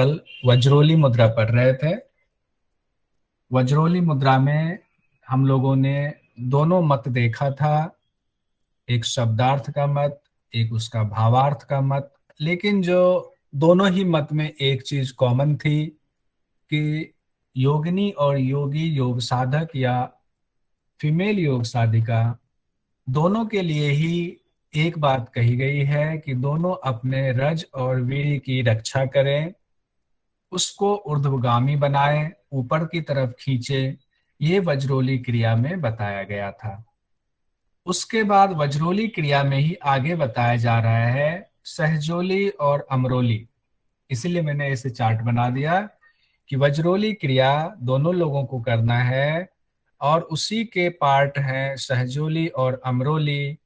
कल वज्रोली मुद्रा पढ़ रहे थे। वज्रोली मुद्रा में हम लोगों ने दोनों मत देखा था, एक शब्दार्थ का मत, एक उसका भावार्थ का मत। लेकिन जो दोनों ही मत में एक चीज कॉमन थी कि योगिनी और योगी, योग साधक या फीमेल योग साधिका, दोनों के लिए ही एक बात कही गई है कि दोनों अपने रज और वीर्य की रक्षा करें, उसको ऊर्ध्वगामी बनाएं, ऊपर की तरफ खींचे। ये वज्रोली क्रिया में बताया गया था। उसके बाद वज्रोली क्रिया में ही आगे बताया जा रहा है सहजोली और अमरोली। इसीलिए मैंने इसे चार्ट बना दिया कि वज्रोली क्रिया दोनों लोगों को करना है और उसी के पार्ट हैं सहजोली और अमरोली।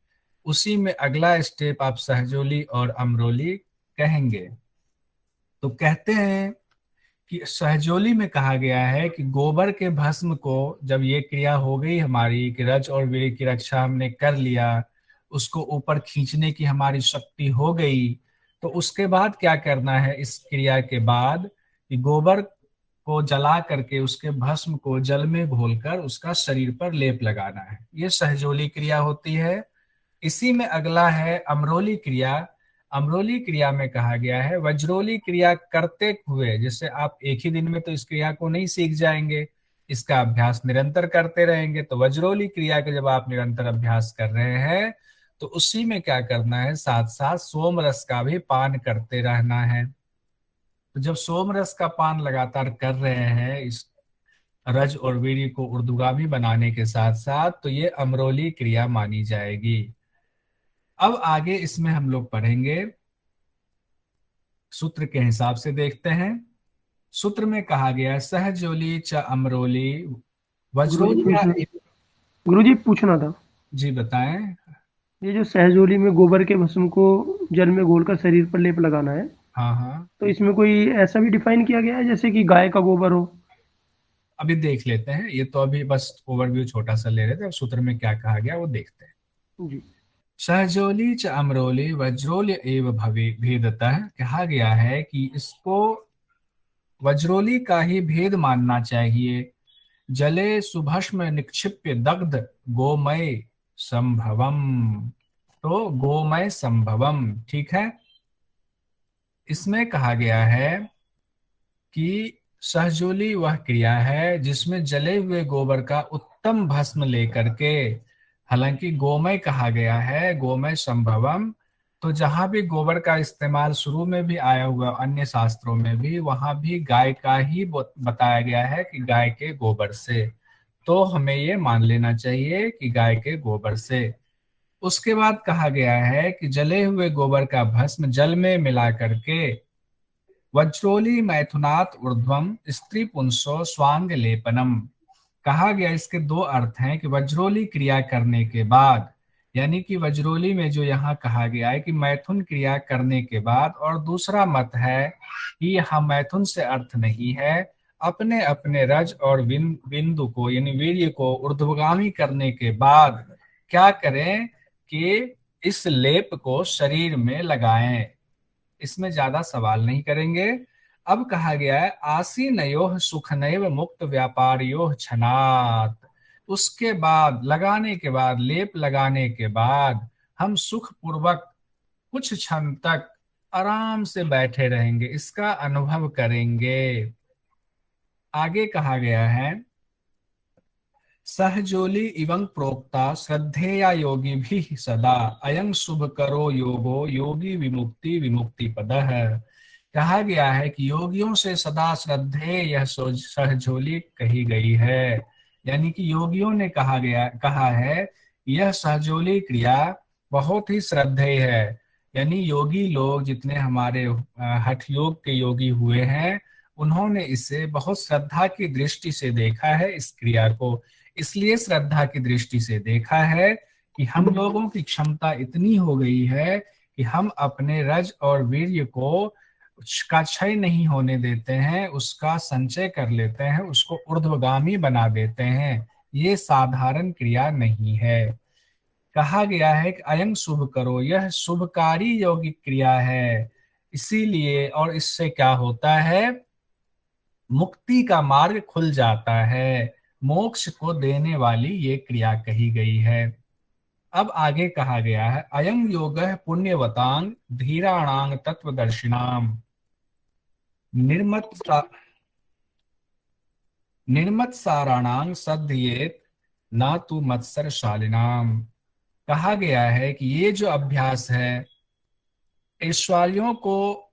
उसी में अगला स्टेप आप सहजोली और अमरोली कहेंगे। तो कहते हैं कि सहजोली में कहा गया है कि गोबर के भस्म को, जब ये क्रिया हो गई हमारी कि रज और वीर्य की रक्षा हमने कर लिया, उसको ऊपर खींचने की हमारी शक्ति हो गई, तो उसके बाद क्या करना है? इस क्रिया के बाद कि गोबर को जला करके उसके भस्म को जल में घोलकर उसका शरीर पर लेप लगाना है। ये सहजोली क्रिया होती है। इसी में अगला है अमरोली क्रिया। अमरोली क्रिया में कहा गया है वज्रोली क्रिया करते हुए, जैसे आप एक ही दिन में तो इस क्रिया को नहीं सीख जाएंगे, इसका अभ्यास निरंतर करते रहेंगे। तो वज्रोली क्रिया का जब आप निरंतर अभ्यास कर रहे हैं तो उसी में क्या करना है, साथ साथ सोम रस का भी पान करते रहना है। तो जब सोम रस का पान लगातार कर रहे हैं इस रज और वीर्य को ऊर्ध्वगामी बनाने के साथ साथ, तो ये अमरोली क्रिया मानी जाएगी। अब आगे इसमें हम लोग पढ़ेंगे, सूत्र के हिसाब से देखते हैं। सूत्र में कहा गया है सहजोली च अमरोली गुरुजी वज्रोली पूछना गुरुजी पूछना था। जी बताएं। ये जो सहजोली में गोबर के भस्म को जल में घोलकर शरीर पर लेप लगाना है, हाँ हाँ, तो इसमें कोई ऐसा भी डिफाइन किया गया है जैसे कि गाय का गोबर हो? अभी देख लेते हैं। ये तो अभी बस ओवरव्यू छोटा सा ले रहे थे, अब सूत्र में क्या कहा गया वो देखते हैं। जी। सहजोली च अमरोली वज्रोल्य एव भवे भेदतः, कहा गया है कि इसको वज्रोली का ही भेद मानना चाहिए। जले सुभस्म निक्षिप्य दग्ध गोमय संभवम। तो गोमय संभवम ठीक है। इसमें कहा गया है कि सहजोली वह क्रिया है जिसमें जले हुए गोबर का उत्तम भस्म लेकर के, हालांकि गोमय कहा गया है, गोमय संभवम। तो जहां भी गोबर का इस्तेमाल शुरू में भी आया हुआ अन्य शास्त्रों में भी, वहां भी गाय का ही बताया गया है कि गाय के गोबर से। तो हमें ये मान लेना चाहिए कि गाय के गोबर से। उसके बाद कहा गया है कि जले हुए गोबर का भस्म जल में मिला करके वज्रोली मैथुनात् ऊर्ध्वम स्त्री पुंसो स्वांग लेपनम। कहा गया, इसके दो अर्थ हैं कि वज्रोली क्रिया करने के बाद, यानी कि वज्रोली में जो यहाँ कहा गया है कि मैथुन क्रिया करने के बाद, और दूसरा मत है कि यहाँ मैथुन से अर्थ नहीं है, अपने अपने रज और बिंदु को यानी वीर्य को ऊर्ध्वगामी करने के बाद क्या करें कि इस लेप को शरीर में लगाएं। इसमें ज्यादा सवाल नहीं करेंगे। अब कहा गया है आसीनयोः सुखनैव मुक्त व्यापारियोः छनात्। उसके बाद, लगाने के बाद, लेप लगाने के बाद हम सुख पूर्वक कुछ क्षण तक आराम से बैठे रहेंगे, इसका अनुभव करेंगे। आगे कहा गया है सहजोली इवं प्रोक्ता श्रद्धेया योगी भी सदा अयं शुभ करो योगो योगी विमुक्ति विमुक्ति पदः। कहा गया है कि योगियों से सदा श्रद्धेय यह सहजोली कही गई है, यानी कि योगियों ने कहा है यह सहजोली क्रिया बहुत ही श्रद्धेय है। यानी योगी लोग जितने हमारे हठ योग के योगी हुए हैं, उन्होंने इसे बहुत श्रद्धा की दृष्टि से देखा है इस क्रिया को। इसलिए श्रद्धा की दृष्टि से देखा है कि हम लोगों की क्षमता इतनी हो गई है कि हम अपने रज और वीर्य को का क्षय नहीं होने देते हैं, उसका संचय कर लेते हैं, उसको ऊर्ध्वगामी बना देते हैं। ये साधारण क्रिया नहीं है। कहा गया है कि अयं शुभ करो, यह शुभकारी यौगिक क्रिया है। इसीलिए, और इससे क्या होता है, मुक्ति का मार्ग खुल जाता है, मोक्ष को देने वाली ये क्रिया कही गई है। अब आगे कहा गया है, अयं योगः पुण्यवतांग धीराणांग तत्वदर्शिनाम निर्मत निर्मत्साराणां सध्येत ना तु मत्सरशालिनाम। कहा गया है कि ये जो अभ्यास है, ईश्वरियों को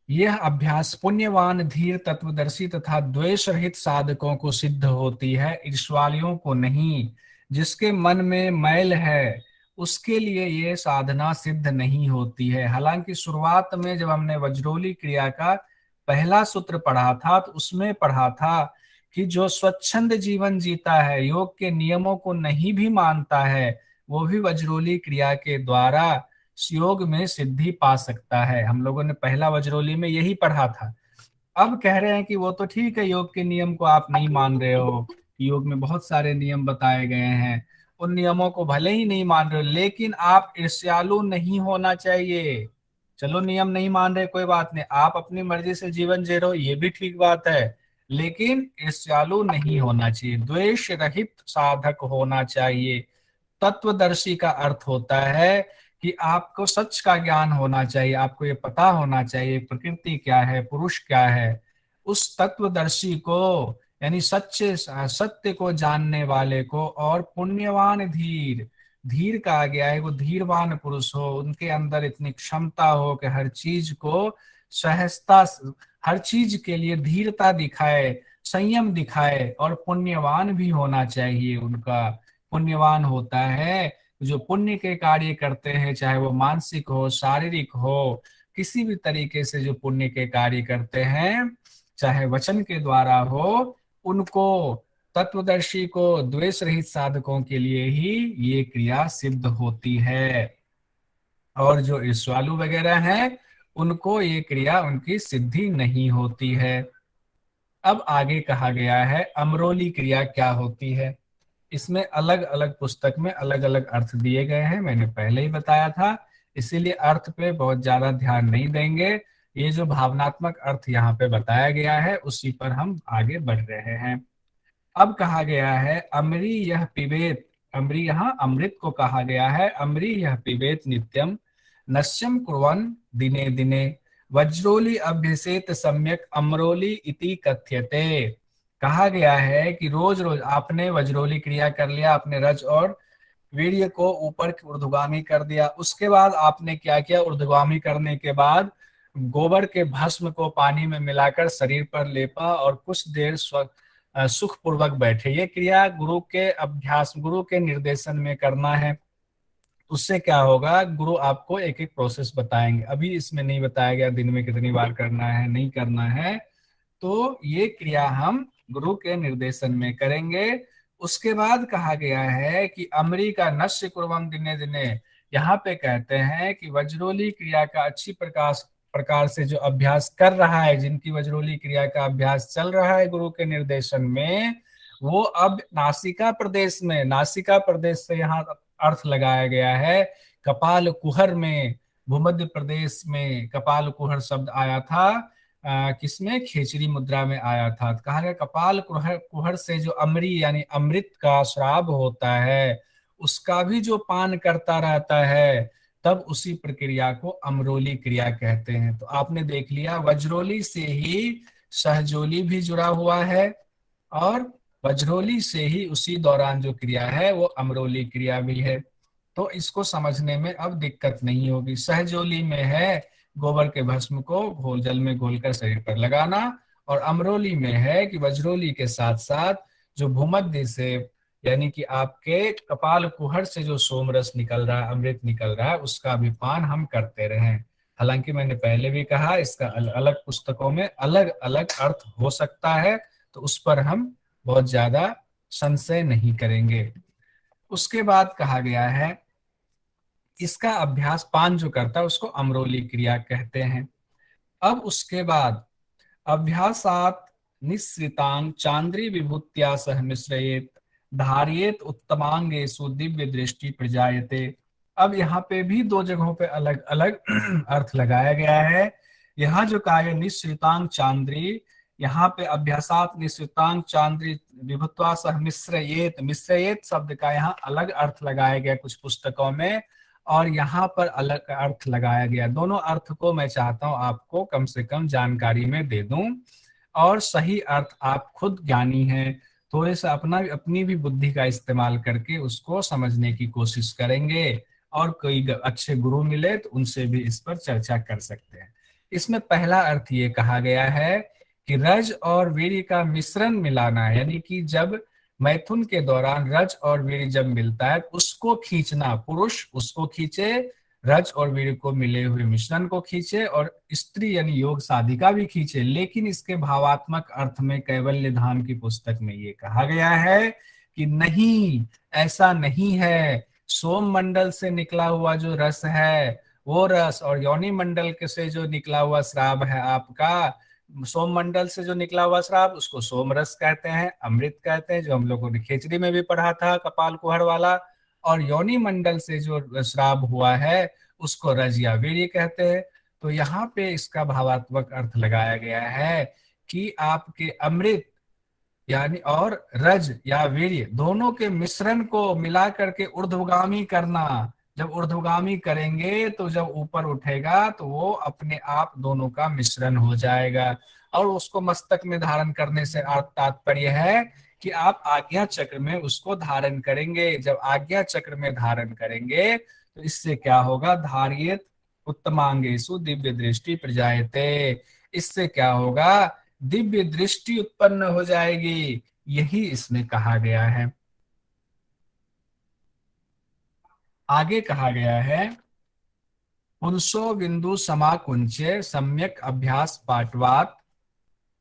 यह अभ्यास पुण्यवान धीर तत्वदर्शी तथा द्वेष रहित साधकों को सिद्ध होती है, ईश्वरियों को नहीं। जिसके मन में मैल है उसके लिए ये साधना सिद्ध नहीं होती है। हालांकि शुरुआत में जब हमने वज्रोली क्रिया का पहला सूत्र पढ़ा था तो उसमें पढ़ा था कि जो स्वच्छंद जीवन जीता है, योग के नियमों को नहीं भी मानता है, वो भी वज्रोली क्रिया के द्वारा योग में सिद्धि पा सकता है। हम लोगों ने पहला वज्रोली में यही पढ़ा था। अब कह रहे हैं कि वो तो ठीक है, योग के नियम को आप नहीं मान रहे हो, योग में बहुत सारे नियम बताए गए हैं, उन नियमों को भले ही नहीं मान रहे हो, लेकिन आप ईर्ष्यालु नहीं होना चाहिए। चलो नियम नहीं मान रहे, कोई बात नहीं, आप अपनी मर्जी से जीवन जी रहे हो, ये भी ठीक बात है, लेकिन ईर्ष्यालु नहीं होना चाहिए, द्वेष रहित साधक होना चाहिए। तत्वदर्शी का अर्थ होता है कि आपको सच का ज्ञान होना चाहिए, आपको ये पता होना चाहिए प्रकृति क्या है, पुरुष क्या है। उस तत्वदर्शी को, यानी सच्चे सत्य को जानने वाले को, और पुण्यवान धीर, धीर कहा गया है वो धीरवान पुरुष हो, उनके अंदर इतनी क्षमता हो कि हर चीज को सहजता, हर चीज के लिए धीरता दिखाए, संयम दिखाए, और पुण्यवान भी होना चाहिए उनका। पुण्यवान होता है जो पुण्य के कार्य करते हैं, चाहे वो मानसिक हो, शारीरिक हो, किसी भी तरीके से जो पुण्य के कार्य करते हैं, चाहे वचन के द्वारा हो, उनको, तत्वदर्शी को, द्वेष रहित साधकों के लिए ही ये क्रिया सिद्ध होती है। और जो ईर्ष्यालु वगैरह हैं उनको ये क्रिया, उनकी सिद्धि नहीं होती है। अब आगे कहा गया है अमरोली क्रिया क्या होती है। इसमें अलग अलग पुस्तक में अलग अलग अर्थ दिए गए हैं, मैंने पहले ही बताया था, इसीलिए अर्थ पे बहुत ज्यादा ध्यान नहीं देंगे। ये जो भावनात्मक अर्थ यहाँ पे बताया गया है उसी पर हम आगे बढ़ रहे हैं। अब कहा गया है अमरी यह पिबेत, अमरी यहाँ अमृत को कहा गया है, अमरी यह पिबेत नित्यम नश्यम कुर्वन् दिने दिने वज्रोली अभ्यसेत सम्यक अमरोली इति कथ्यते। कहा गया है कि रोज रोज आपने वज्रोली क्रिया कर लिया, आपने रज और वीर्य को ऊपर की ऊर्ध्वगामी कर दिया, उसके बाद आपने क्या किया, ऊर्ध्वगामी करने के बाद गोबर के भस्म को पानी में मिलाकर शरीर पर लेपा और कुछ देर सुख पूर्वक बैठे। ये क्रिया गुरु के अभ्यास, गुरु के निर्देशन में करना है। उससे क्या होगा, गुरु आपको एक एक प्रोसेस बताएंगे, अभी इसमें नहीं बताया गया दिन में कितनी बार करना है, नहीं करना है। तो ये क्रिया हम गुरु के निर्देशन में करेंगे। उसके बाद कहा गया है कि अमरी का नश्य कुर्वम दिने दिने। यहाँ पे कहते हैं कि वज्रोली क्रिया का अच्छी प्रकार से जो अभ्यास कर रहा है, जिनकी वज्रोली क्रिया का अभ्यास चल रहा है गुरु के निर्देशन में, वो अब नासिका प्रदेश में, नासिका प्रदेश से यहाँ अर्थ लगाया गया है कपाल कुहर में, भूमध्य प्रदेश में कपाल कुहर शब्द आया था, किसमें, खेचरी मुद्रा में आया था। तो कहा गया कपाल कुहर, कुहर से जो अमरी यानी अमृत का श्राप होता है, उसका भी जो पान करता रहता है, तब उसी प्रक्रिया को अमरोली क्रिया कहते हैं। तो आपने देख लिया वज्रोली से ही सहजोली भी जुड़ा हुआ है, और वज्रोली से ही उसी दौरान जो क्रिया है वो अमरोली क्रिया भी है। तो इसको समझने में अब दिक्कत नहीं होगी। सहजोली में है गोबर के भस्म को घोल जल में घोलकर शरीर पर लगाना, और अमरोली में है कि वज्रोली के साथ साथ जो भूमध्य से, यानी कि आपके कपाल कुहर से जो सोमरस निकल रहा है, अमृत निकल रहा है, उसका भी पान हम करते रहें। हालांकि मैंने पहले भी कहा इसका अलग अलग पुस्तकों में अलग अलग अर्थ हो सकता है, तो उस पर हम बहुत ज्यादा संशय नहीं करेंगे। उसके बाद कहा गया है इसका अभ्यास पान जो करता है उसको अमरोली क्रिया कहते हैं। अब उसके बाद अभ्यासात निःसृतांग चांद्री विभूत्या सह मिश्रयेत धारियेत उत्तमांगेषु दिव्य दृष्टि प्रजायते। अब यहाँ पे भी दो जगहों पे अलग अलग अर्थ लगाया गया है। यहाँ जो कहा गया निश्रितांग चांद्री, यहाँ पे अभ्यासात निश्रितांग चांद्री विभुत्वा सह मिश्रयेत, मिश्रयेत शब्द का यहाँ अलग अर्थ लगाया गया कुछ पुस्तकों में, और यहाँ पर अलग अर्थ लगाया गया। दोनों अर्थ को मैं चाहता हूँ आपको कम से कम जानकारी में दे दूं, और सही अर्थ आप खुद ज्ञानी हैं, थोड़े सा अपनी भी बुद्धि का इस्तेमाल करके उसको समझने की कोशिश करेंगे, और कोई अच्छे गुरु मिले तो उनसे भी इस पर चर्चा कर सकते हैं। इसमें पहला अर्थ ये कहा गया है कि रज और वीर्य का मिश्रण मिलाना, यानी कि जब मैथुन के दौरान रज और वीर्य जब मिलता है उसको खींचना, पुरुष उसको खींचे, रज और वीर्य को मिले हुए मिश्रण को खींचे, और स्त्री यानी योग साधिका भी खींचे। लेकिन इसके भावात्मक अर्थ में कैवल्य धाम की पुस्तक में ये कहा गया है कि नहीं, ऐसा नहीं है। सोम मंडल से निकला हुआ जो रस है वो रस, और योनि मंडल के से जो निकला हुआ श्राव है आपका, सोम मंडल से जो निकला हुआ श्राव उसको सोम रस कहते हैं, अमृत कहते हैं, जो हम लोगों ने खिचड़ी में भी पढ़ा था कपाल कुहर वाला। और योनि मंडल से जो श्राव हुआ है उसको रज या वीर्य कहते हैं। तो यहाँ पे इसका भावात्मक अर्थ लगाया गया है कि आपके अमृत यानी और रज या वीर्य दोनों के मिश्रण को मिला करके ऊर्ध्वगामी करना। जब ऊर्ध्वगामी करेंगे तो जब ऊपर उठेगा तो वो अपने आप दोनों का मिश्रण हो जाएगा। और उसको मस्तक में धारण करने से तात्पर्य है कि आप आज्ञा चक्र में उसको धारण करेंगे। जब आज्ञा चक्र में धारण करेंगे तो इससे क्या होगा, धारियत उत्तमांगेषु दिव्य दृष्टि प्रजायते, इससे क्या होगा, दिव्य दृष्टि उत्पन्न हो जाएगी। यही इसमें कहा गया है। आगे कहा गया है पुरुषो बिंदु समाकुंचे सम्यक अभ्यास पाठवात,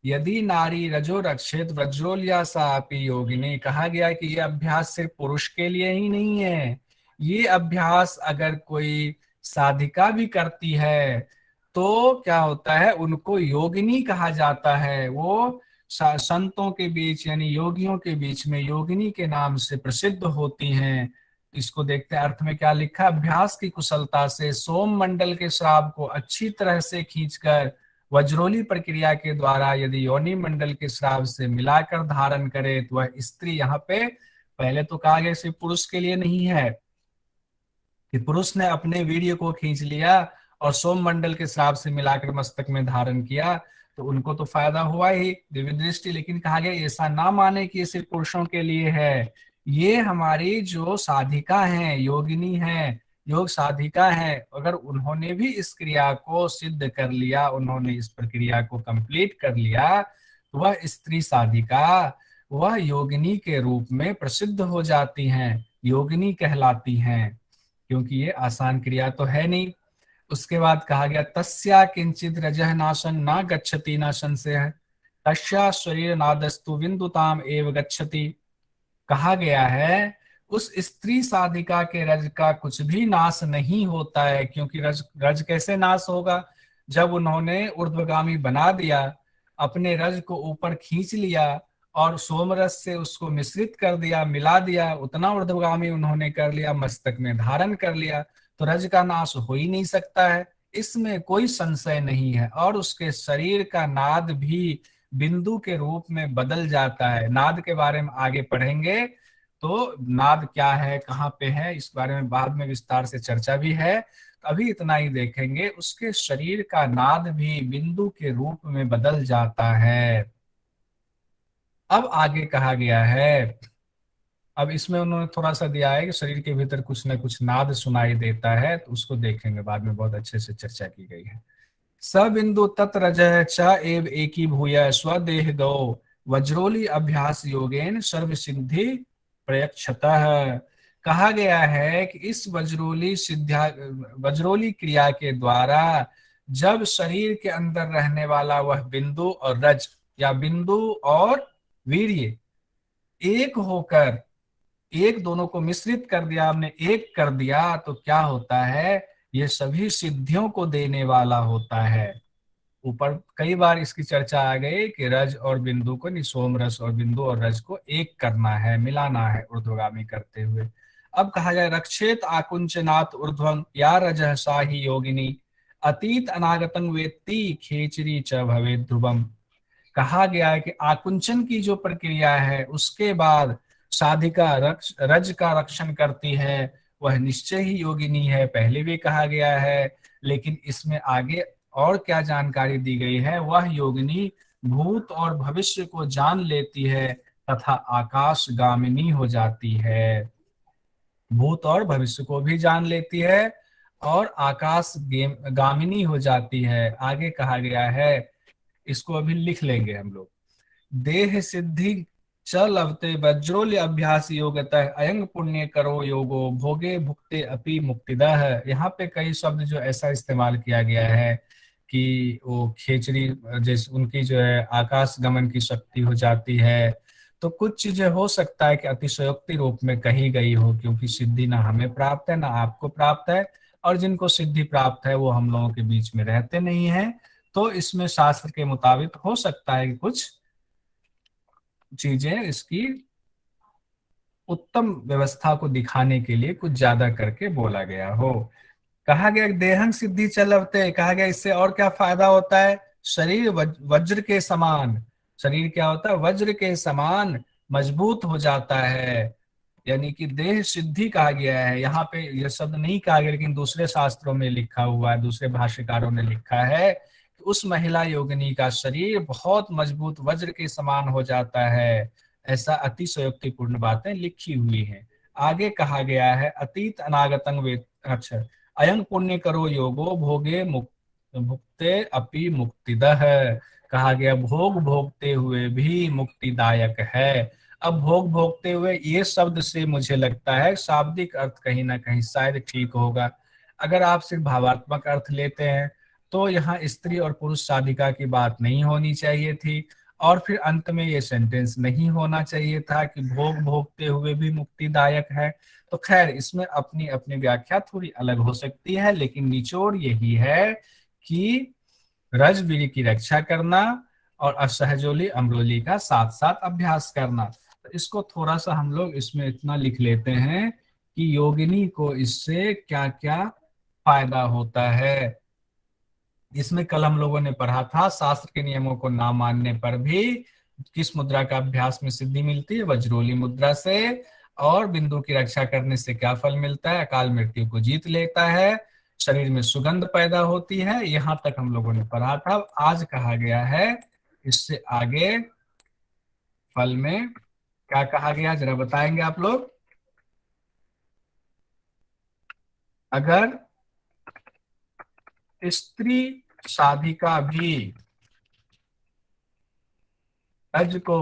यदि नारी रजो रक्षित वज्रोलिया सा अपि योगिनी। कहा गया कि ये अभ्यास सिर्फ पुरुष के लिए ही नहीं है, ये अभ्यास अगर कोई साधिका भी करती है तो क्या होता है, उनको योगिनी कहा जाता है। वो संतों के बीच यानी योगियों के बीच में योगिनी के नाम से प्रसिद्ध होती हैं। इसको देखते हैं अर्थ में क्या लिखा, अभ्यास की कुशलता से सोम मंडल के श्राव को अच्छी तरह से खींचकर वज्रोली प्रक्रिया के द्वारा यदि योनि मंडल के श्राव से मिलाकर धारण करे तो वह स्त्री, यहाँ पे पहले तो कहा गया सिर्फ पुरुष के लिए नहीं है कि पुरुष ने अपने वीर्य को खींच लिया और सोम मंडल के श्राव से मिलाकर मस्तक में धारण किया तो उनको तो फायदा हुआ ही, दिव्य दृष्टि। लेकिन कहा गया ऐसा ना माने कि ये सिर्फ पुरुषों के लिए है, ये हमारी जो साधिका है, योगिनी है, योग साधिका है, अगर उन्होंने भी इस क्रिया को सिद्ध कर लिया, उन्होंने इस प्रक्रिया को कंप्लीट कर लिया तो वह स्त्री साधिका, वह योगिनी के रूप में प्रसिद्ध हो जाती हैं, योगिनी कहलाती हैं, क्योंकि ये आसान क्रिया तो है नहीं। उसके बाद कहा गया तस्या किंचित रजह नाशन ना गच्छति, नाशन से है, तस्या शरीर नादस्तु विन्दुताम एव गच्छति। कहा गया है उस स्त्री साधिका के रज का कुछ भी नाश नहीं होता है, क्योंकि रज रज कैसे नाश होगा, जब उन्होंने ऊर्ध्वगामी बना दिया, अपने रज को ऊपर खींच लिया और सोमरस से उसको मिश्रित कर दिया, मिला दिया, उतना ऊर्ध्वगामी उन्होंने कर लिया, मस्तक में धारण कर लिया, तो रज का नाश हो ही नहीं सकता है, इसमें कोई संशय नहीं है। और उसके शरीर का नाद भी बिंदु के रूप में बदल जाता है। नाद के बारे में आगे पढ़ेंगे, तो नाद क्या है, कहाँ पे है, इस बारे में बाद में विस्तार से चर्चा भी है। तो अभी इतना ही देखेंगे, उसके शरीर का नाद भी बिंदु के रूप में बदल जाता है। अब आगे कहा गया है, अब इसमें उन्होंने थोड़ा सा दिया है कि शरीर के भीतर कुछ न कुछ नाद सुनाई देता है, तो उसको देखेंगे बाद में, बहुत अच्छे से चर्चा की गई है। स बिंदु तत्रज च एव एकी भूय स्वदेह गौ वज्रोली अभ्यास योगेन सर्व सिद्धि प्रयक्षतः। कहा गया है कि इस वज्रोली क्रिया के द्वारा जब शरीर के अंदर रहने वाला वह बिंदु और रज या बिंदु और वीर्य एक होकर, एक दोनों को मिश्रित कर दिया, हमने एक कर दिया, तो क्या होता है, ये सभी सिद्धियों को देने वाला होता है। ऊपर कई बार इसकी चर्चा आ गई कि रज और बिंदु को, सोम रस और बिंदु और रज को एक करना है, मिलाना है ऊर्ध्वगामी करते हुए। अब कहा जाए रक्षेत आकुंचनात् ऊर्ध्वं या रजः सा ही योगिनी, अतीत अनागतं वेत्ति खेचरी च भवेत् ध्रुवम। कहा गया है कि आकुंचन की जो प्रक्रिया है उसके बाद साधिका रज का रक्षण करती है, वह निश्चय ही योगिनी है, पहले भी कहा गया है। लेकिन इसमें आगे और क्या जानकारी दी गई है, वह योगिनी भूत और भविष्य को जान लेती है तथा आकाश गामिनी हो जाती है। भूत और भविष्य को भी जान लेती है और आकाश गामिनी हो जाती है। आगे कहा गया है, इसको अभी लिख लेंगे हम लोग। देह सिद्धि च लभते वज्रोल्य अभ्यास योगतः अयंग पुण्य करो योगो भोगे भुक्ते अपि मुक्तिदः। यहाँ पे कई शब्द जो ऐसा इस्तेमाल किया गया है कि वो खेचरी जैसे उनकी जो है आकाश गमन की शक्ति हो जाती है। तो कुछ चीजें हो सकता है कि अतिशयोक्ति रूप में कही गई हो, क्योंकि सिद्धि ना हमें प्राप्त है ना आपको प्राप्त है, और जिनको सिद्धि प्राप्त है वो हम लोगों के बीच में रहते नहीं है। तो इसमें शास्त्र के मुताबिक हो सकता है कि कुछ चीजें इसकी उत्तम व्यवस्था को दिखाने के लिए कुछ ज्यादा करके बोला गया हो। कहा गया देहंग सिद्धि चलते, कहा गया इससे और क्या फायदा होता है, शरीर वज्र के समान, शरीर क्या होता है, वज्र के समान मजबूत हो जाता है। यानी कि देह सिद्धि कहा गया है, यहाँ पे यह शब्द नहीं कहा गया लेकिन दूसरे शास्त्रों में लिखा हुआ है, दूसरे भाष्यकारों ने लिखा है कि उस महिला योगिनी का शरीर बहुत मजबूत वज्र के समान हो जाता है। ऐसा अतिशयोक्तिपूर्ण बातें लिखी हुई हैं। आगे कहा गया है अतीत अनागतंग वेद, अच्छा, अयंग पुण्य करो योगो भोगे भुक्ते अपि मुक्तिदः। कहा गया भोग भोगते हुए भी मुक्तिदायक है। अब भोग भोगते हुए ये शब्द से मुझे लगता है शाब्दिक अर्थ कहीं ना कहीं शायद ठीक होगा। अगर आप सिर्फ भावात्मक अर्थ लेते हैं तो यहाँ स्त्री और पुरुष साधिका की बात नहीं होनी चाहिए थी, और फिर अंत में ये सेंटेंस नहीं होना चाहिए था कि भोग भोगते हुए भी मुक्तिदायक है। तो खैर इसमें अपनी अपनी व्याख्या थोड़ी अलग हो सकती है, लेकिन निचोड़ यही है कि रजवीर की रक्षा करना और असहजोली अमरोली का साथ साथ अभ्यास करना। तो इसको थोड़ा सा हम लोग इसमें इतना लिख लेते हैं कि योगिनी को इससे क्या क्या फायदा होता है। इसमें कल हम लोगों ने पढ़ा था शास्त्र के नियमों को ना मानने पर भी किस मुद्रा का अभ्यास में सिद्धि मिलती है, वज्रोली मुद्रा से। और बिंदु की रक्षा करने से क्या फल मिलता है, अकाल मृत्यु को जीत लेता है, शरीर में सुगंध पैदा होती है। यहाँ तक हम लोगों ने पढ़ा था। आज कहा गया है इससे आगे फल में क्या कहा गया जरा बताएंगे आप लोग। अगर स्त्री साधिका भी रज को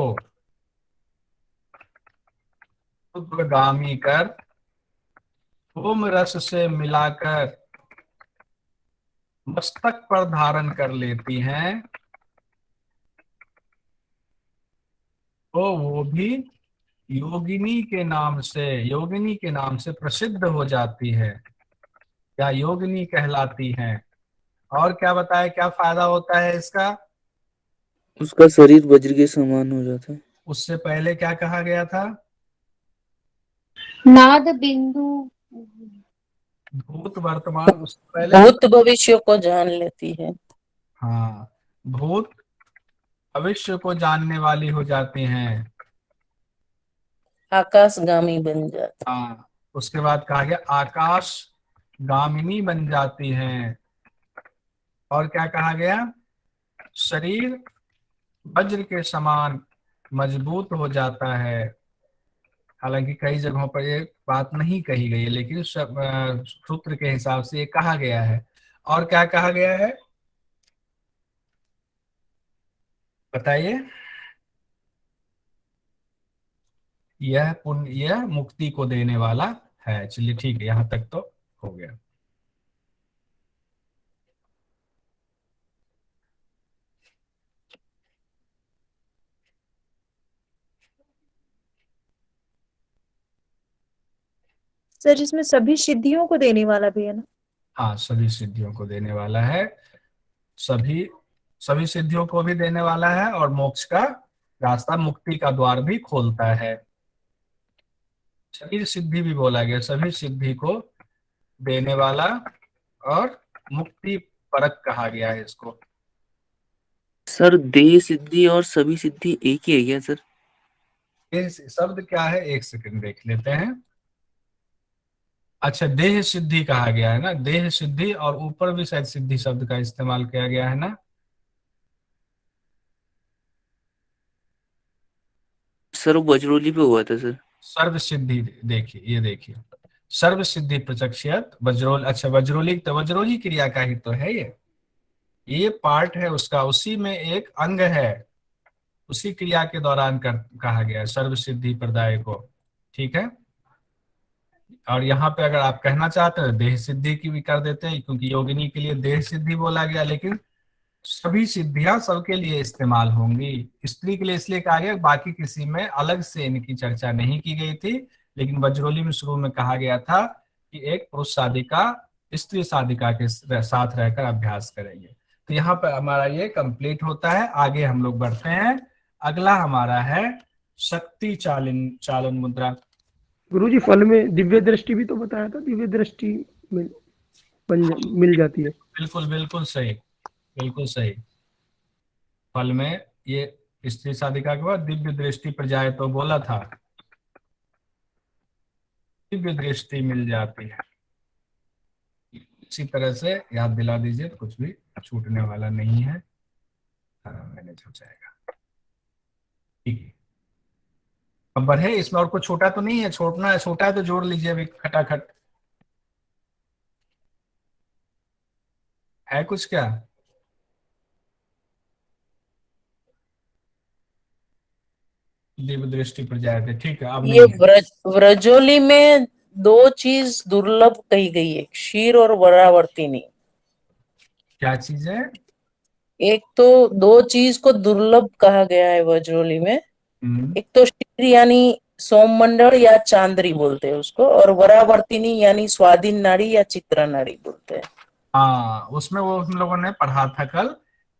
ऊर्ध्वगामी कर सोम रस से मिलाकर मस्तक पर धारण कर लेती हैं तो वो भी योगिनी के नाम से प्रसिद्ध हो जाती है, या योगिनी कहलाती हैं। और क्या बताए क्या फायदा होता है इसका। उसका शरीर वज्र के समान हो जाता है। उससे पहले क्या कहा गया था, नाद बिंदु भूत वर्तमान, उससे पहले भूत भविष्य को जान लेती है। हाँ, भूत भविष्य को जानने वाली हो जाती हैं। आकाशगामी बन जाती। हाँ, उसके बाद कहा गया आकाश गामिनी बन जाती हैं। और क्या कहा गया, शरीर वज्र के समान मजबूत हो जाता है। हालांकि कई जगहों पर ये बात नहीं कही गई है, लेकिन सूत्र के हिसाब से ये कहा गया है। और क्या कहा गया है बताइए। यह पुण्य, यह मुक्ति को देने वाला है। चलिए ठीक है, यहाँ तक तो हो गया। सर इसमें सभी सिद्धियों को देने वाला भी है ना। हाँ, सभी सिद्धियों को देने वाला है, सभी सभी सिद्धियों को भी देने वाला है, और मोक्ष का रास्ता, मुक्ति का द्वार भी खोलता है। शरीर सिद्धि भी बोला गया, सभी सिद्धि को देने वाला, और मुक्ति परक कहा गया है इसको। सर देह सिद्धि और सभी सिद्धि एक ही है क्या सर? ये शब्द क्या है, एक सेकंड देख लेते हैं। अच्छा, देह सिद्धि कहा गया है ना, देह सिद्धि, और ऊपर भी शायद सिद्धि शब्द का इस्तेमाल किया गया है ना। सर वो बजरोली पे हुआ था सर। सर्व सिद्धि, देखिए ये देखिए, सर्व सिद्धि प्रचक्षयत वज्रोल, अच्छा वज्रोली, तो वज्रोली क्रिया का ही तो है ये पार्ट है उसका, उसी में एक अंग है, उसी क्रिया के दौरान कहा गया है सर्व सिद्धि प्रदाय को। ठीक है, और यहाँ पे अगर आप कहना चाहते हो देह सिद्धि की भी कर देते हैं, क्योंकि योगिनी के लिए देह सिद्धि बोला गया, लेकिन सभी सिद्धियां सबके लिए इस्तेमाल होंगी। स्त्री के लिए इसलिए कहा गया, बाकी किसी में अलग से इनकी चर्चा नहीं की गई थी, लेकिन वज्रोली में शुरू में कहा गया था कि एक पुरुष साधिका स्त्री साधिका के साथ रहकर अभ्यास करेंगे। तो यहाँ पर हमारा ये कंप्लीट होता है। आगे हम लोग बढ़ते हैं, अगला हमारा है शक्ति चालन चालन मुद्रा। गुरुजी फल में दिव्य दृष्टि भी तो बताया था, दिव्य दृष्टि मिल मिल जाती है। बिल्कुल बिल्कुल सही, बिल्कुल सही। फल में ये स्त्री साधिका के बाद दिव्य दृष्टि पर जाए तो बोला था, दिव्य दृष्टि मिल जाती है। इसी तरह से याद दिला दीजिए तो कुछ भी छूटने वाला नहीं है, मैनेज हो जाएगा। ठीक है, अब बढ़े, इसमें और कुछ छोटा तो नहीं है, छोड़ना है, छोटा है तो जोड़ लीजिए अभी खटाखट। है कुछ क्या? दिव्य दृष्टि पर जाए थे, ठीक है, अब ये नहीं है। व्रजोली में दो चीज दुर्लभ कही गई है, क्षीर और वरावर्तिनी। क्या चीज है? एक तो दो चीज को दुर्लभ कहा गया है व्रजोली में, एक तो क्षीर यानी सोममंडल या चांद्री बोलते हैं उसको, और वरावर्तिनी यानी स्वाधीन नाड़ी या चित्रा नाड़ी बोलते हैं। हाँ, उसमें वो हम लोगों ने पढ़ा था कल,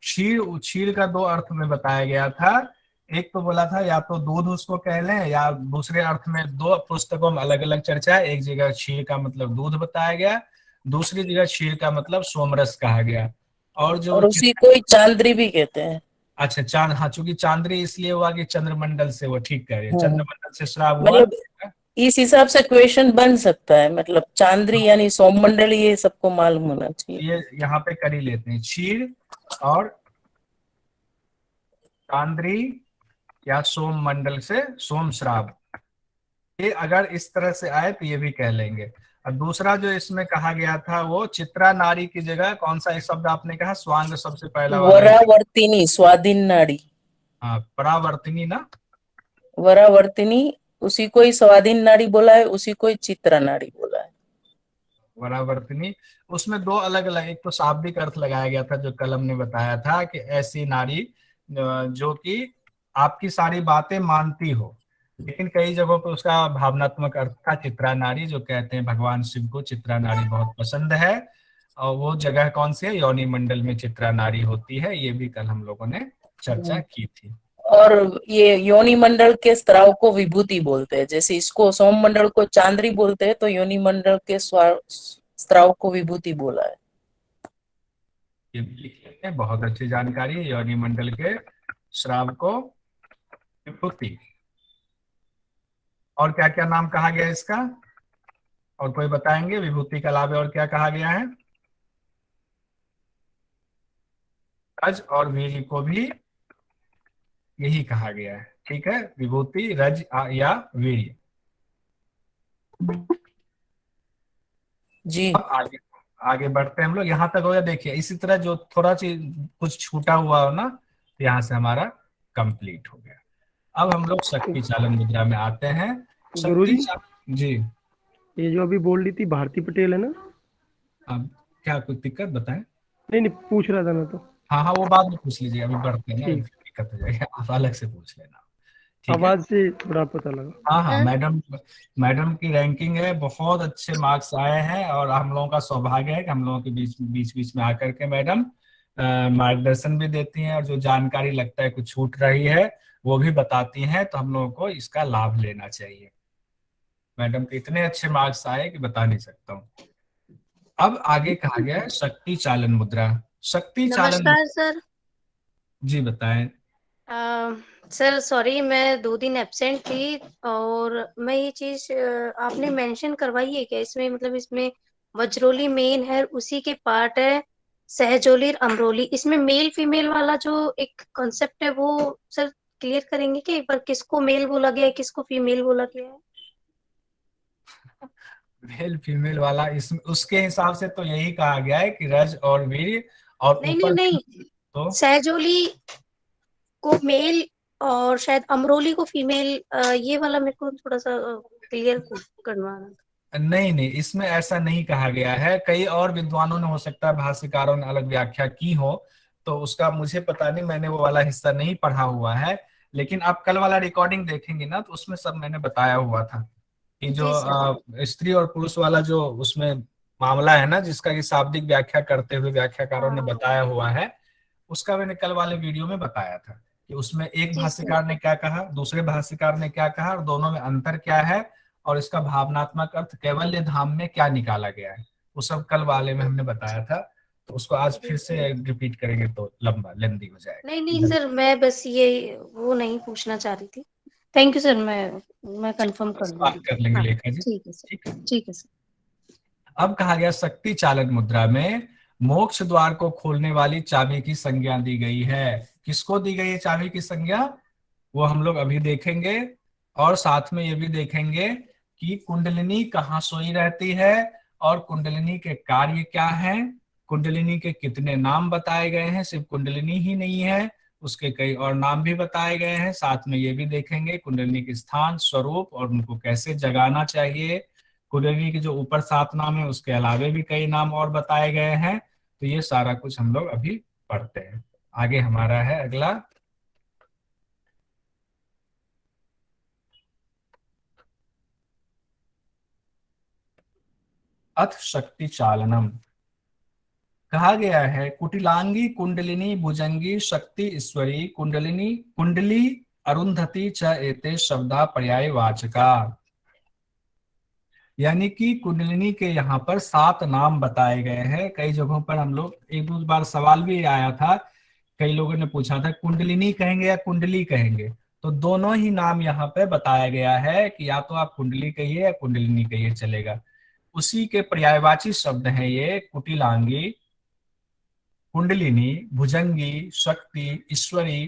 क्षीर, क्षीर का दो अर्थ में बताया गया था। एक तो बोला था या तो दूध उसको कह लें, या दूसरे अर्थ में दो पुस्तकों में अलग अलग चर्चा है। एक जगह क्षीर का मतलब दूध बताया गया, दूसरी जगह क्षीर का मतलब सोमरस कहा गया। और जो और उसी को ही चांद्री भी कहते हैं। अच्छा चांद, हाँ, चूंकि चांद्री इसलिए हुआ कि चंद्रमंडल से, वो ठीक कह रहे हैं, हाँ। चंद्रमंडल से श्राव हुआ। मतलब इस हिसाब से क्वेश्चन बन सकता है, मतलब चांद्री यानी सोममंडल, ये सबको मालूम होना चाहिए। ये यहाँ पे कर ही लेते हैं, क्षीर और चांद्री या सोम मंडल से सोम श्राव, ये अगर इस तरह से आए तो ये भी कह लेंगे। और दूसरा जो इसमें कहा गया था वो चित्रा नारी की जगह कौन सा एक शब्द आपने कहा, स्वांग सबसे पहला वाला? वरावर्तिनी, स्वाधीन नाड़ी। हाँ, परावर्तिनी ना। वरावर्तिनी, उसी को ही स्वाधीन नाड़ी बोला है, उसी को ही चित्रा नाड़ी बोला है। परावर्तिनी, उसमें दो अलग अलग, एक तो शाब्दिक अर्थ लगाया गया था जो कलम ने बताया था कि ऐसी नारी जो कि आपकी सारी बातें मानती हो, लेकिन कई जगहों पे उसका भावनात्मक अर्थ था चित्रा नारी, जो कहते हैं भगवान शिव को चित्रा नारी बहुत पसंद है। और वो जगह कौन सी है, योनि मंडल में चित्रा नारी होती है, ये भी कल हम लोगों ने चर्चा की थी। और ये योनि मंडल के स्त्राव को विभूति बोलते हैं, जैसे इसको सोम मंडल को चांद्री बोलते हैं, तो योनि मंडल के स्त्राव को विभूति बोला है। ये भी लिख लेते हैं, बहुत अच्छी जानकारी है, योनि मंडल के श्राव को विभूति। और क्या क्या नाम कहा गया इसका, और कोई बताएंगे विभूति के अलावा और क्या कहा गया है? रज और वीर को भी यही कहा गया है, ठीक है, विभूति, रज या वीर। जी। अब आगे आगे बढ़ते हैं हम लोग, यहाँ तक हो गया। देखिए इसी तरह जो थोड़ा सी कुछ छूटा हुआ हो ना, तो यहाँ से हमारा कंप्लीट हो गया। अब हम लोग शक्ति चालन मुद्रा में आते हैं। गुरुजी, जी, ये जो अभी बोल रही थी भारती पटेल है ना? अब क्या कुछ दिक्कत बताएं? नहीं नहीं, पूछ रहा था मैं तो। हाँ हाँ, वो बाद में पूछ लीजिए, अभी बढ़ते हैं ना, ठीक। दिक्कत हो जाएगी, आप अलग से पूछ लेना। ठीक है, आवाज से थोड़ा पता लगा। हाँ हाँ, मैडम की रैंकिंग है, बहुत अच्छे मार्क्स आए हैं, और हम लोगों का सौभाग्य है कि हम लोगों के बीच बीच में आकर के मैडम मार्गदर्शन भी देती हैं, और जो जानकारी लगता है कुछ छूट रही है वो भी बताती हैं, तो हम लोगों को इसका लाभ लेना चाहिए। मैडम के इतने अच्छे मार्क्स आए कि बता नहीं सकता हूँ। अब आगे कहा गया है शक्ति चालन मुद्रा। शक्ति चालन, नमस्कार सर। जी बताएं। सर सॉरी, मैं 2 दिन एब्सेंट थी और मैं ये चीज आपने मेंशन करवाई है क्या इसमें? मतलब इसमें वज्रोली मेन है, उसी के पार्ट है सहजोली और अमरोली। इसमें मेल फीमेल वाला जो एक कॉन्सेप्ट है वो सर क्लियर करेंगे क्या एक बार? किसको मेल बोला गया है, किसको फीमेल बोला गया है? मेल फीमेल वाला इसमें उसके हिसाब से तो यही कहा गया है कि रज और वीर, और नहीं नहीं ऊपर नहीं, तो सहजोली को मेल और शायद अमरोली को फीमेल। ये वाला मेरे को थोड़ा सा क्लियर करवाना था। नहीं नहीं, इसमें ऐसा नहीं कहा गया है। कई और विद्वानों ने, हो सकता है भाष्यकारों ने अलग व्याख्या की हो, तो उसका मुझे पता नहीं, मैंने वो वाला हिस्सा नहीं पढ़ा हुआ है। लेकिन आप कल वाला रिकॉर्डिंग देखेंगे ना, तो उसमें सब मैंने बताया हुआ था कि जो जी सर। स्त्री और पुरुष वाला जो उसमें मामला है ना, जिसका कि शाब्दिक व्याख्या करते हुए व्याख्याकारों ने हाँ बताया हुआ है, उसका मैंने कल वाले वीडियो में बताया था कि उसमें एक जी सर। भाष्यकार ने क्या कहा, दूसरे भाष्यकार ने क्या कहा, और दोनों में अंतर क्या है, और इसका भावनात्मक अर्थ कैवल्य धाम में क्या निकाला गया है, वो सब कल वाले में हमने बताया था। तो उसको आज फिर से रिपीट करेंगे तो लंबा लेंदी हो नहीं नहीं जाएगा। सर, मैं बस ये वो नहीं पूछना चाह रही थी। थैंक यू सर, मैं कंफर्म कर बात कर लूंगी। लेंगे हाँ लेखा जी। ठीक है ठीक है। सर, ठीक है सर। अब कहा गया शक्ति चालक मुद्रा में मोक्ष द्वार को खोलने वाली चाबी की संज्ञा दी गई है। किसको दी गई है चाबी की संज्ञा, वो हम लोग अभी देखेंगे। और साथ में ये भी देखेंगे कि कुंडलिनी कहाँ सोई रहती है, और कुंडलिनी के कार्य क्या हैं, कुंडलिनी के कितने नाम बताए गए हैं, सिर्फ कुंडलिनी ही नहीं है, उसके कई और नाम भी बताए गए हैं। साथ में ये भी देखेंगे कुंडलिनी के स्थान, स्वरूप, और उनको कैसे जगाना चाहिए। कुंडलिनी के जो ऊपर 7 नाम है, उसके अलावे भी कई नाम और बताए गए हैं। तो ये सारा कुछ हम लोग अभी पढ़ते हैं। आगे हमारा है अगला, अथ शक्ति चालनम। कहा गया है कुटिलांगी कुंडलिनी भुजंगी शक्ति ईश्वरी कुंडलिनी कुंडली अरुंधति च एते शब्दा पर्याय वाचका। यानी कि कुंडलिनी के यहाँ पर 7 नाम बताए गए हैं। कई जगहों पर हम लोग, एक दो बार सवाल भी आया था, कई लोगों ने पूछा था कुंडलिनी कहेंगे या कुंडली कहेंगे, तो दोनों ही नाम यहाँ पे बताया गया है कि या तो आप कुंडली कहिए या कुंडलिनी कहिए, चलेगा। उसी के पर्यायवाची शब्द हैं ये, कुटिलांगी, कुंडलिनी, भुजंगी, शक्ति, ईश्वरी,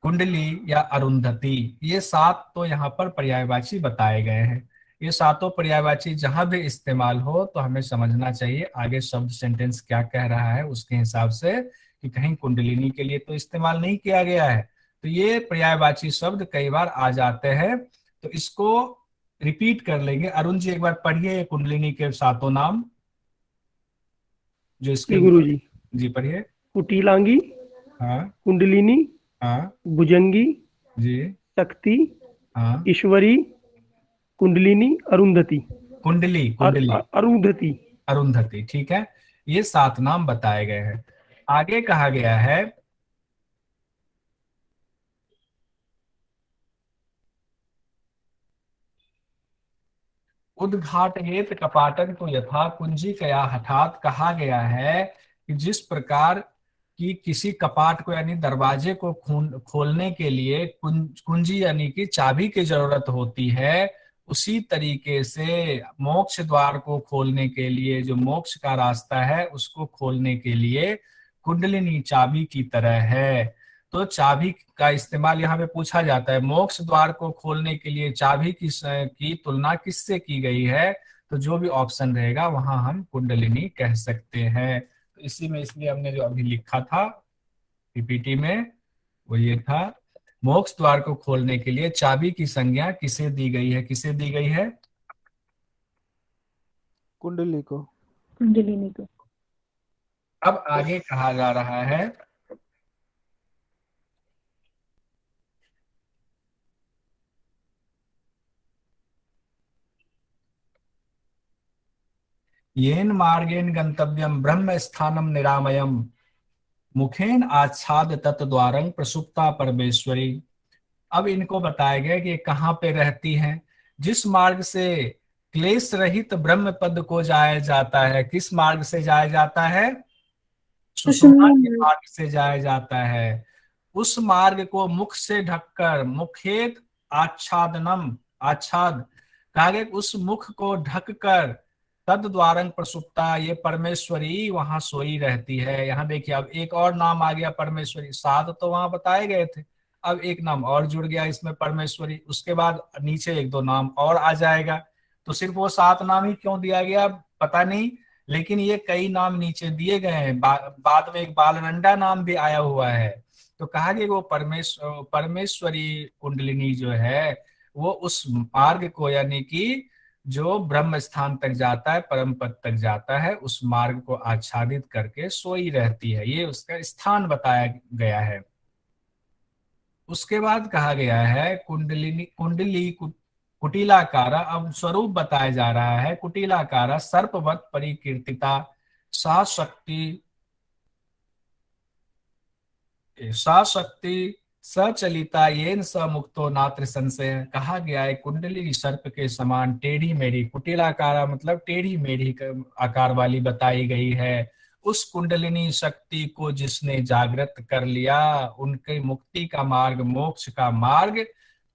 कुंडली या अरुंधति। ये 7 तो यहाँ पर पर्यायवाची बताए गए हैं। ये सातों पर्यायवाची जहां भी इस्तेमाल हो तो हमें समझना चाहिए आगे शब्द सेंटेंस क्या कह रहा है, उसके हिसाब से, कि कहीं कुंडलिनी के लिए तो इस्तेमाल नहीं किया गया है। तो ये पर्यायवाची शब्द कई बार आ जाते हैं, तो इसको रिपीट कर लेंगे। अरुण जी एक बार पढ़िए कुंडलिनी के 7 नाम जो इसके जी ऊपर। गुरुजी। जी पढ़िए। कुटिलांगी, हाँ। कुंडलिनी, हाँ भुजंगी, जी। शक्ति, हाँ। ईश्वरी, कुंडलिनी, अरुंधति कुंडली, कुंडली, अरुंधति। अरुंधति, ठीक है। ये 7 नाम बताए गए हैं। आगे कहा गया है उद्घाटयेत कपाटन तो यथा कुंजी कया हठात। कहा गया है कि जिस प्रकार कि किसी कपाट को यानी दरवाजे को खोलने के लिए कुंजी यानी कि चाबी की जरूरत होती है, उसी तरीके से मोक्ष द्वार को खोलने के लिए, जो मोक्ष का रास्ता है उसको खोलने के लिए कुंडलिनी चाबी की तरह है। तो चाबी का इस्तेमाल यहाँ पे पूछा जाता है, मोक्ष द्वार को खोलने के लिए चाबी की तुलना किससे की गई है, तो जो भी ऑप्शन रहेगा वहां हम कुंडलिनी कह सकते हैं। तो इसी में, इसलिए हमने जो अभी लिखा था पीपीटी में वो ये था, मोक्ष द्वार को खोलने के लिए चाबी की संज्ञा किसे दी गई है, किसे दी गई है, कुंडली को। कुंडलिनी को। अब आगे कहा जा रहा है येन मार्गेन गंतव्यम ब्रह्म स्थानम निरामयम मुखेन आच्छाद तत्द्वारं प्रसुप्ता परमेश्वरी। अब इनको बताया गया कि ये कहाँ पे रहती हैं। जिस मार्ग से क्लेश रहित ब्रह्म पद को जाया जाता है। किस मार्ग से जाया जाता है? सुषुम्ना सुषुम्ना के मार्ग। मार्ग से जाया जाता है। उस मार्ग को मुख से ढककर, मुखेत आच्छादनम, आच्छाद कहा गया, उस मुख को ढककर तद द्वारंग प्रसुप्ता, ये परमेश्वरी वहां सोई रहती है। यहाँ देखिए अब एक और नाम आ गया परमेश्वरी। 7 तो वहां बताए गए थे, अब एक नाम और जुड़ गया इसमें परमेश्वरी। उसके बाद नीचे 1-2 नाम और आ जाएगा। तो सिर्फ वो 7 नाम ही क्यों दिया गया पता नहीं, लेकिन ये कई नाम नीचे दिए गए हैं। बाद में एक बालनंडा नाम भी आया हुआ है। तो कहा गया वो परमेश्वरी कुंडलिनी जो है वो उस मार्ग को, यानी कि जो ब्रह्म स्थान तक जाता है, परम पद तक जाता है, उस मार्ग को आच्छादित करके सोई रहती है। ये उसका स्थान बताया गया है। उसके बाद कहा गया है कुंडलिनी, कुंडली कुटिलाकारा। अब स्वरूप बताया जा रहा है। कुटिलाकारा सर्पवत परिकीर्तिता, सा शक्ति, सा शक्ति सचलिता येन स मुक्तो नात्र संशय। कहा गया है कुंडली सर्प के समान टेढ़ी मेढ़ी, कुटिलाकारा मतलब टेढ़ी मेढ़ी आकार वाली बताई गई है। उस कुंडलिनी शक्ति को जिसने जागृत कर लिया, उनके मुक्ति का मार्ग, मोक्ष का मार्ग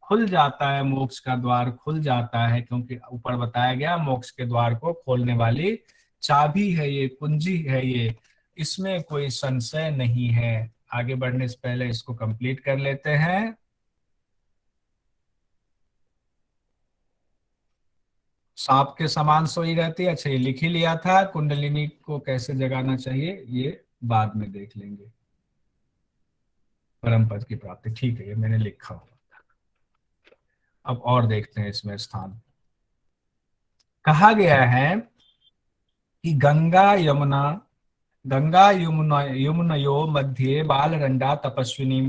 खुल जाता है, मोक्ष का द्वार खुल जाता है। क्योंकि ऊपर बताया गया मोक्ष के द्वार को खोलने वाली चाबी है ये, कुंजी है ये, इसमें कोई संशय नहीं है। आगे बढ़ने से पहले इसको कंप्लीट कर लेते हैं। सांप के समान सोई रहती है, अच्छा ये लिख ही लिया था। कुंडलिनी को कैसे जगाना चाहिए ये बाद में देख लेंगे। परम पद की प्राप्ति, ठीक है, ये मैंने लिखा हुआ। अब और देखते हैं इसमें स्थान। कहा गया है कि गंगा यमुना, गंगा यमुना यमुनयो मध्य बालरंडा तपस्विनी।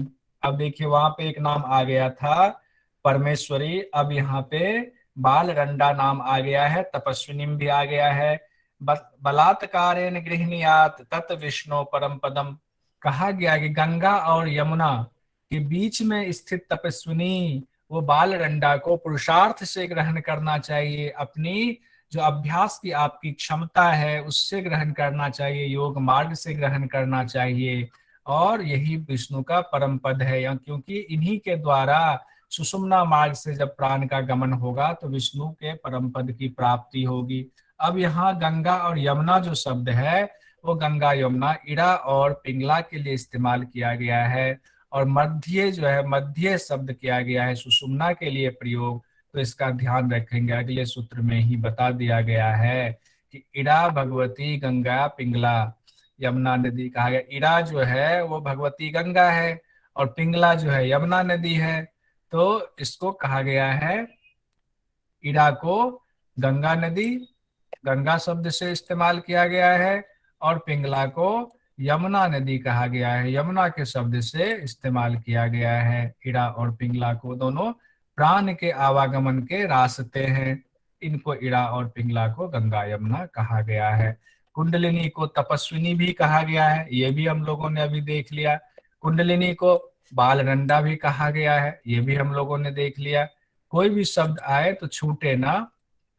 अब देखिए वहां पे एक नाम आ गया था परमेश्वरी, अब यहाँ पे बालरंडा नाम आ गया है, तपस्विनी भी आ गया है। बलात्कारेण गृहणीयात तत् विष्णु परम पदम। कहा गया कि गंगा और यमुना के बीच में स्थित तपस्विनी, वो बालरंडा को पुरुषार्थ से ग्रहण करना चाहिए, अपनी जो अभ्यास की आपकी क्षमता है उससे ग्रहण करना चाहिए, योग मार्ग से ग्रहण करना चाहिए। और यही विष्णु का परम पद है, क्योंकि इन्हीं के द्वारा सुषुम्ना मार्ग से जब प्राण का गमन होगा तो विष्णु के परम पद की प्राप्ति होगी। अब यहाँ गंगा और यमुना जो शब्द है वो गंगा यमुना इड़ा और पिंगला के लिए इस्तेमाल किया गया है, और मध्य जो है मध्य शब्द किया गया है सुषुम्ना के लिए प्रयोग। तो इसका ध्यान रखेंगे, अगले सूत्र में ही बता दिया गया है कि इड़ा भगवती गंगा पिंगला यमुना नदी। कहा गया इड़ा जो है वो भगवती गंगा है और पिंगला जो है यमुना नदी है। तो इसको कहा गया है, इड़ा को गंगा नदी, गंगा शब्द से इस्तेमाल किया गया है, और पिंगला को यमुना नदी कहा गया है, यमुना के शब्द से इस्तेमाल किया गया है। इड़ा और पिंगला को दोनों प्राण के आवागमन के रास्ते हैं, इनको इड़ा और पिंगला को गंगा यमुना कहा गया है। कुंडलिनी को तपस्विनी भी कहा गया है, ये भी हम लोगों ने अभी देख लिया। कुंडलिनी को बालरंडा भी कहा गया है, ये भी हम लोगों ने देख लिया। कोई भी शब्द आए तो छूटे ना।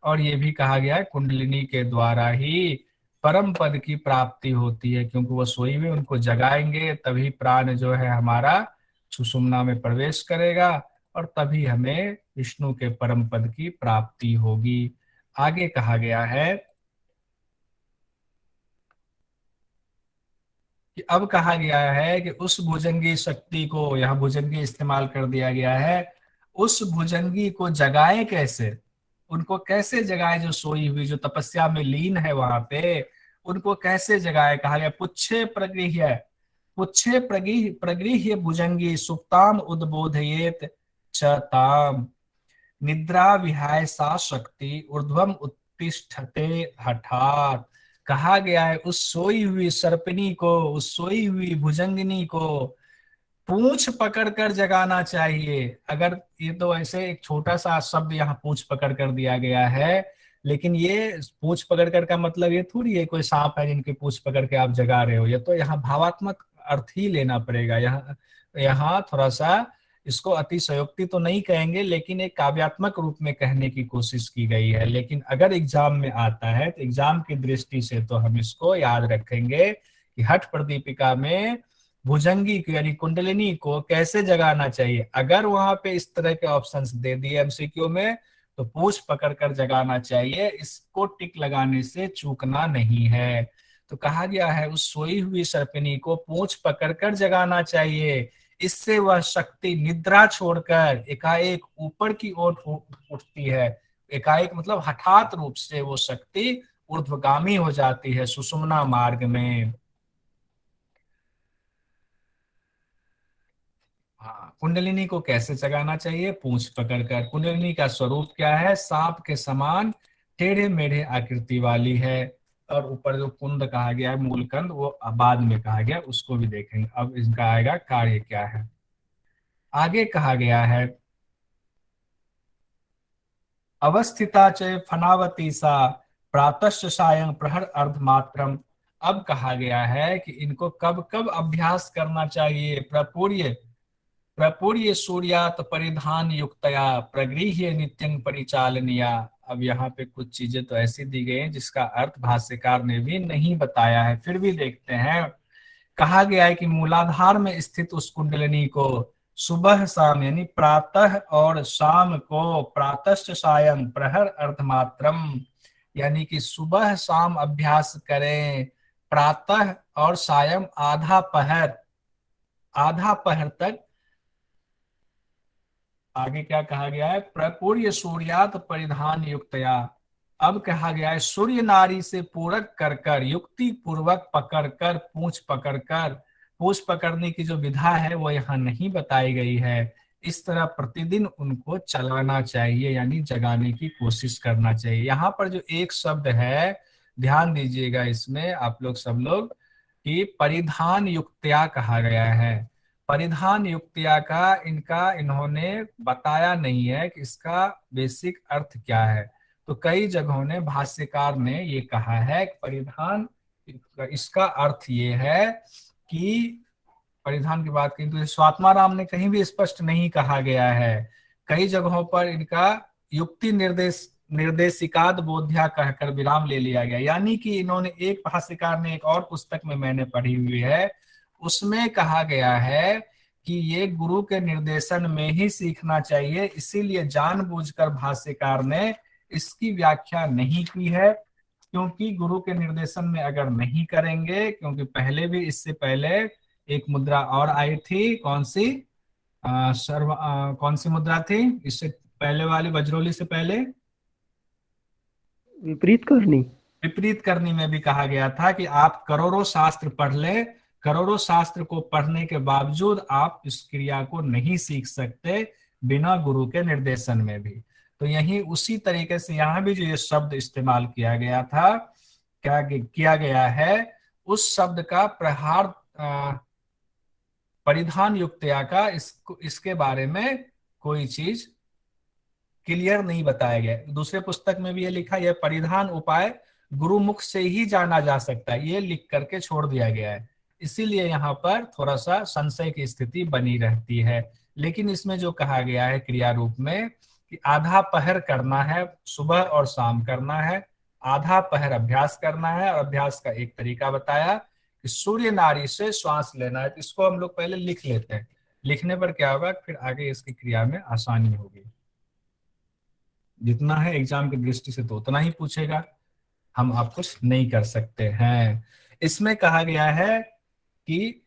और ये भी कहा गया है कुंडलिनी के द्वारा ही परम पद की प्राप्ति होती है, क्योंकि वो सोई में उनको जगाएंगे तभी प्राण जो है हमारा सुषुम्ना में प्रवेश करेगा, और तभी हमें विष्णु के परम पद की प्राप्ति होगी। आगे कहा गया है कि अब कहा गया है कि उस भुजंगी शक्ति को, यहाँ भुजंगी इस्तेमाल कर दिया गया है, उस भुजंगी को जगाए कैसे, उनको कैसे जगाए जो सोई हुई, जो तपस्या में लीन है वहां पे, उनको कैसे जगाए। कहा गया पुच्छे प्रगृह्य, पुच्छे प्रगृह्य भुजंगी सुप्ताम उद्बोधयेत च ताम, निद्रा विहाय सा शक्ति ऊर्ध्वम उत्तिष्ठते हठात। कहा गया है उस सोई हुई सर्पिनी को, उस सोई हुई भुजंगिनी को पूंछ पकड़ कर जगाना चाहिए। अगर ये तो ऐसे एक छोटा सा शब्द यहाँ पूंछ पकड़ कर दिया गया है, लेकिन ये पूंछ पकड़ कर का मतलब ये थोड़ी है कोई सांप है जिनकी पूंछ पकड़ के आप जगा रहे हो। ये तो यहाँ भावात्मक अर्थ ही लेना पड़ेगा। यहाँ थोड़ा सा इसको अतिशयोक्ति तो नहीं कहेंगे, लेकिन एक काव्यात्मक रूप में कहने की कोशिश की गई है। लेकिन अगर एग्जाम में आता है तो एग्जाम की दृष्टि से तो हम इसको याद रखेंगे कि हठ प्रदीपिका में भुजंगी को यानी कुंडलिनी को कैसे जगाना चाहिए। अगर वहां पे इस तरह के ऑप्शंस दे दिए एमसीक्यू में तो पूछ पकड़ कर जगाना चाहिए, इसको टिक लगाने से चूकना नहीं है। तो कहा गया है उस सोई हुई सर्पिनी को पूंछ पकड़कर जगाना चाहिए, इससे वह शक्ति निद्रा छोड़कर एकाएक ऊपर की ओर उठती है। एकाएक मतलब हठात रूप से वो शक्ति ऊर्ध्वगामी हो जाती है सुषुम्ना मार्ग में। हाँ, कुंडलिनी को कैसे जगाना चाहिए? पूंछ पकड़कर। कुंडलिनी का स्वरूप क्या है? सांप के समान टेढ़े मेढ़े आकृति वाली है। और ऊपर जो कुंड कहा गया है, मूलकंद, वो बाद में कहा गया, उसको भी देखेंगे। अब इसका आएगा कार्य क्या है। आगे कहा गया है अवस्थिता च फनावती सा प्रातश्च सायं प्रहर अर्धमात्रम। अब कहा गया है कि इनको कब कब अभ्यास करना चाहिए। प्रपूर्य सूर्यात परिधान युक्तया प्रगृह्य नित्यं परिचालनिया। अब यहाँ पे कुछ चीजें तो ऐसी दी गई हैं जिसका अर्थ भाष्यकार ने भी नहीं बताया है, फिर भी देखते हैं। कहा गया है कि मूलाधार में स्थित उस कुंडलिनी को सुबह शाम यानी प्रातः और शाम को प्रातश्च सायं प्रहर अर्धमात्रम यानी कि सुबह शाम अभ्यास करें, प्रातः और सायं आधा पहर तक। आगे क्या कहा गया है? प्रपूर्य सूर्यात परिधान युक्तया। अब कहा गया है सूर्य नारी से पूरक कर कर युक्ति पूर्वक पकड़कर पूंछ पकड़ने की जो विधा है वो यहाँ नहीं बताई गई है। इस तरह प्रतिदिन उनको चलाना चाहिए यानी जगाने की कोशिश करना चाहिए। यहाँ पर जो एक शब्द है ध्यान दीजिएगा इसमें आप लोग सब लोग कि परिधान युक्तया कहा गया है। परिधान युक्तिया का इन्होंने बताया नहीं है कि इसका बेसिक अर्थ क्या है। तो कई जगहों ने भाष्यकार ने ये कहा है कि परिधान इसका अर्थ ये है कि परिधान की बात करें तो स्वात्माराम ने कहीं भी स्पष्ट नहीं कहा गया है। कई जगहों पर इनका युक्ति निर्देशिकाद बोध्या कहकर विराम ले लिया गया। यानी कि इन्होंने एक भाष्यकार ने एक और पुस्तक में मैंने पढ़ी हुई है, उसमें कहा गया है कि ये गुरु के निर्देशन में ही सीखना चाहिए, इसीलिए जानबूझकर भाष्यकार ने इसकी व्याख्या नहीं की है। क्योंकि गुरु के निर्देशन में अगर नहीं करेंगे, क्योंकि पहले भी इससे पहले एक मुद्रा और आई थी, कौन सी कौन सी मुद्रा थी इससे पहले वाली वज्रोली से पहले? विपरीत करनी में भी कहा गया था कि आप करोड़ों शास्त्र पढ़ ले, करोड़ों शास्त्र को पढ़ने के बावजूद आप इस क्रिया को नहीं सीख सकते बिना गुरु के निर्देशन में भी। तो यही उसी तरीके से यहाँ भी जो ये शब्द इस्तेमाल किया गया था, क्या किया गया है, उस शब्द का प्रहार परिधान युक्तया का इसके बारे में कोई चीज क्लियर नहीं बताया गया। दूसरे पुस्तक में भी ये लिखा, यह परिधान उपाय गुरुमुख से ही जाना जा सकता है, ये लिख करके छोड़ दिया गया है। इसीलिए यहाँ पर थोड़ा सा संशय की स्थिति बनी रहती है। लेकिन इसमें जो कहा गया है क्रिया रूप में कि आधा पहर करना है, सुबह और शाम करना है, आधा पहर अभ्यास करना है। और अभ्यास का एक तरीका बताया कि सूर्य नारी से श्वास लेना है। इसको हम लोग पहले लिख लेते हैं, लिखने पर क्या होगा फिर आगे इसकी क्रिया में आसानी होगी। जितना है एग्जाम की दृष्टि से तो उतना ही पूछेगा, हम आप कुछ नहीं कर सकते हैं। इसमें कहा गया है कि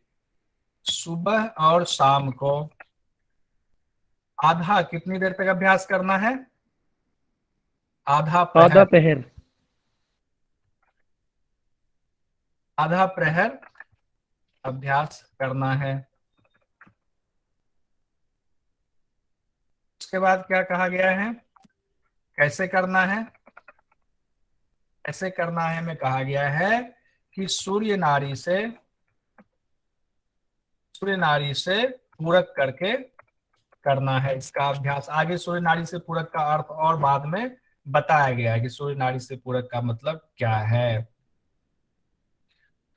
सुबह और शाम को आधा कितनी देर तक अभ्यास करना है? आधा पहर अभ्यास करना है। उसके बाद क्या कहा गया है, कैसे करना है? ऐसे करना है में कहा गया है कि सूर्य नारी से पूरक करके करना है इसका अभ्यास। आगे सूर्य नारी से पूरक का अर्थ और बाद में बताया गया है कि सूर्य नारी से पूरक का मतलब क्या है।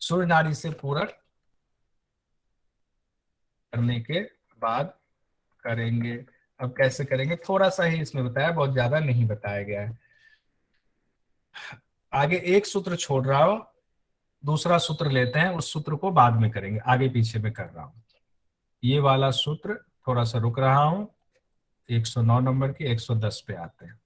सूर्य नारी से पूरक करने के बाद करेंगे। अब कैसे करेंगे, थोड़ा सा ही इसमें बताया, बहुत ज्यादा नहीं बताया गया है। आगे एक सूत्र छोड़ रहा हो, दूसरा सूत्र लेते हैं, उस सूत्र को बाद में करेंगे, आगे पीछे में कर रहा हूं। ये वाला सूत्र थोड़ा सा रुक रहा हूं, 109 नंबर की 110 पे आते हैं।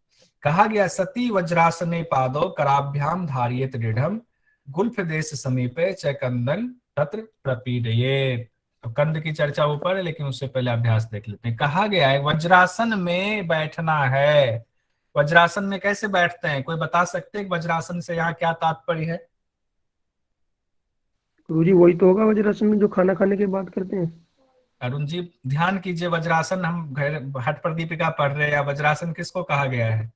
कहा गया सती वज्रासने पादो कराभ्याम धारियत दृढ़म गुल्फ देश समीपे च कंदन तत्र प्रपीडयेत। तो कंद की चर्चा ऊपर है, लेकिन उससे पहले अभ्यास देख लेते हैं। कहा गया है वज्रासन में बैठना है। वज्रासन में कैसे बैठते हैं, कोई बता सकते हैं कि वज्रासन से यहाँ क्या तात्पर्य है? गुरुजी वही तो होगा वज्रासन में जो खाना खाने के बाद करते हैं। अरुण जी ध्यान कीजिए, वज्रासन हम घर हट प्रदीपिका पढ़ रहे हैं, या वज्रासन किसको कहा गया है,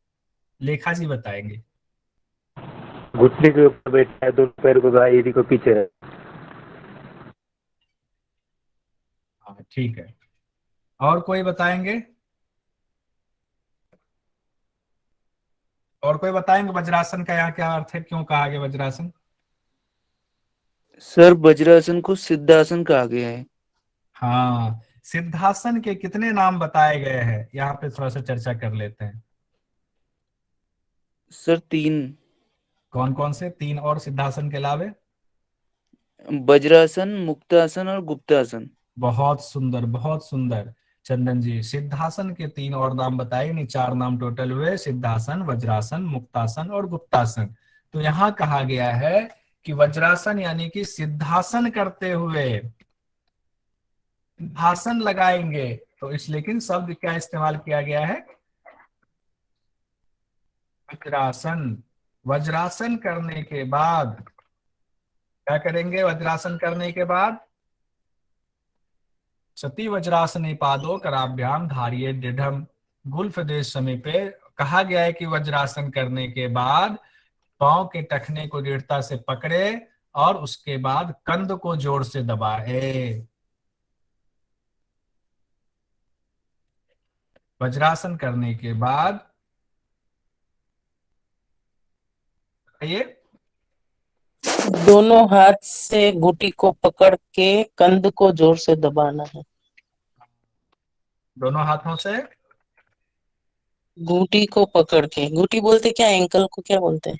लेखा जी बताएंगे। घुटने के ऊपर बैठा है, दोनों पैर को दाएं एड़ी को पीछे है। हाँ ठीक है, और कोई बताएंगे? और कोई बताएंगे वज्रासन का यहाँ क्या अर्थ है, क्यों कहा गया वज्रासन? सर वज्रासन को सिद्धासन कहा गया है। हाँ, सिद्धासन के कितने नाम बताए गए हैं, यहाँ पे थोड़ा सा चर्चा कर लेते हैं। सर 3। कौन कौन से 3 और सिद्धासन के अलावे? वज्रासन, मुक्तासन और गुप्तासन। बहुत सुंदर, बहुत सुंदर चंदन जी। सिद्धासन के 3 और नाम बताए, नहीं 4 नाम टोटल हुए, सिद्धासन, वज्रासन, मुक्तासन और गुप्तासन। तो यहाँ कहा गया है कि वज्रासन यानी कि सिद्धासन करते हुए भाषण लगाएंगे, तो इस लेकिन शब्द क्या इस्तेमाल किया गया है, वज्रासन। वज्रासन करने के बाद क्या करेंगे, वज्रासन करने के बाद सती वज्रासने पादो कराभ्याम धारिये दृढ़म गुल्फ देश समीपे। कहा गया है कि वज्रासन करने के बाद पांव के टखने को दृढ़ता से पकड़े और उसके बाद कंध को जोर से दबाए। वज्रासन करने के बाद ये दोनों हाथ से घुटी को पकड़ के कंध को जोर से दबाना है। दोनों हाथों से घुटी को पकड़ के, घुटी बोलते क्या, एंकल को क्या बोलते हैं?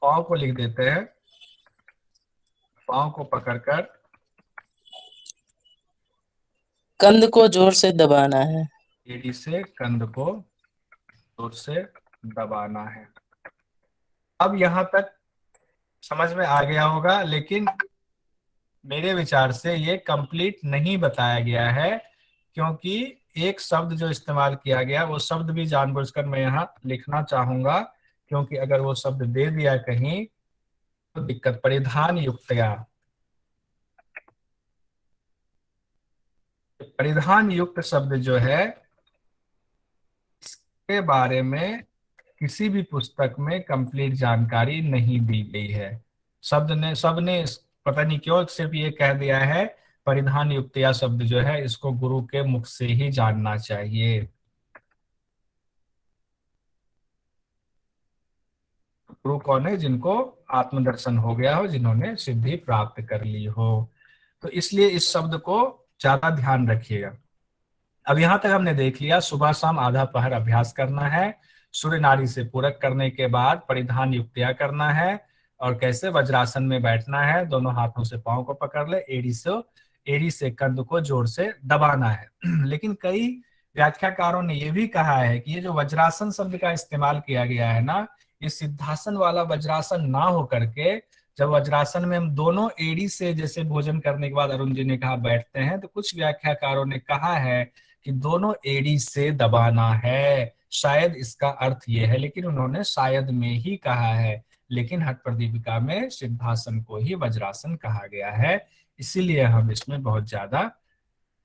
पांव को लिख देते हैं, पांव को पकड़कर कंध को जोर से दबाना है। एड़ी से कंध को जोर से दबाना है। अब यहां तक समझ में आ गया होगा, लेकिन मेरे विचार से ये कंप्लीट नहीं बताया गया है, क्योंकि एक शब्द जो इस्तेमाल किया गया वो शब्द भी जानबूझकर मैं यहाँ लिखना चाहूंगा, क्योंकि अगर वो शब्द दे दिया कहीं तो दिक्कत। परिधान युक्तया, परिधान युक्त शब्द जो है इसके बारे में किसी भी पुस्तक में कंप्लीट जानकारी नहीं दी गई है। सबने पता नहीं क्यों सिर्फ ये कह दिया है परिधान युक्तिया शब्द जो है इसको गुरु के मुख से ही जानना चाहिए। गुरु कौन है, जिनको आत्मदर्शन हो गया हो, जिन्होंने सिद्धि प्राप्त कर ली हो। तो इसलिए इस शब्द को ज्यादा ध्यान रखिएगा। अब यहां तक हमने देख लिया, सुबह शाम आधा पहर अभ्यास करना है, सूर्य नाड़ी से पूरक करने के बाद परिधान युक्तिया करना है, और कैसे वज्रासन में बैठना है, दोनों हाथों से पांव को पकड़ ले, एड़ी से कंध को जोर से दबाना है। लेकिन कई व्याख्याकारों ने यह भी कहा है कि ये जो वज्रासन शब्द का इस्तेमाल किया गया है ना, ये सिद्धासन वाला वज्रासन ना हो करके, जब वज्रासन में हम दोनों एड़ी से जैसे भोजन करने के बाद अरुण जी ने कहा बैठते हैं, तो कुछ व्याख्याकारों ने कहा है कि दोनों एड़ी से दबाना है। शायद इसका अर्थ यह है, लेकिन उन्होंने शायद में ही कहा है। लेकिन हठ प्रदीपिका में सिद्धासन को ही वज्रासन कहा गया है, इसीलिए हम इसमें बहुत ज्यादा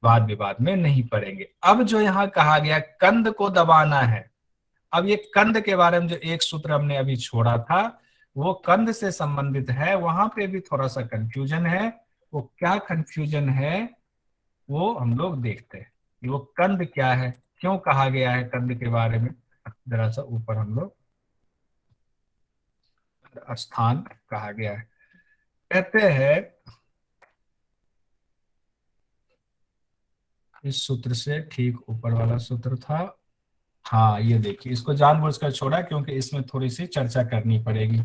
वाद विवाद में नहीं पड़ेंगे। अब जो यहाँ कहा गया कंध को दबाना है, अब ये कंध के बारे में जो एक सूत्र हमने अभी छोड़ा था वो कंध से संबंधित है, वहां पे भी थोड़ा सा कंफ्यूजन है। वो क्या कंफ्यूजन है वो हम लोग देखते हैं, वो कंध क्या है, क्यों कहा गया है कंध के बारे में। जरा सा ऊपर हम लोग स्थान कहा गया है, कहते हैं इस सूत्र से ठीक ऊपर वाला सूत्र था। हाँ ये देखिए, इसको जानबूझकर छोड़ा क्योंकि इसमें थोड़ी सी चर्चा करनी पड़ेगी।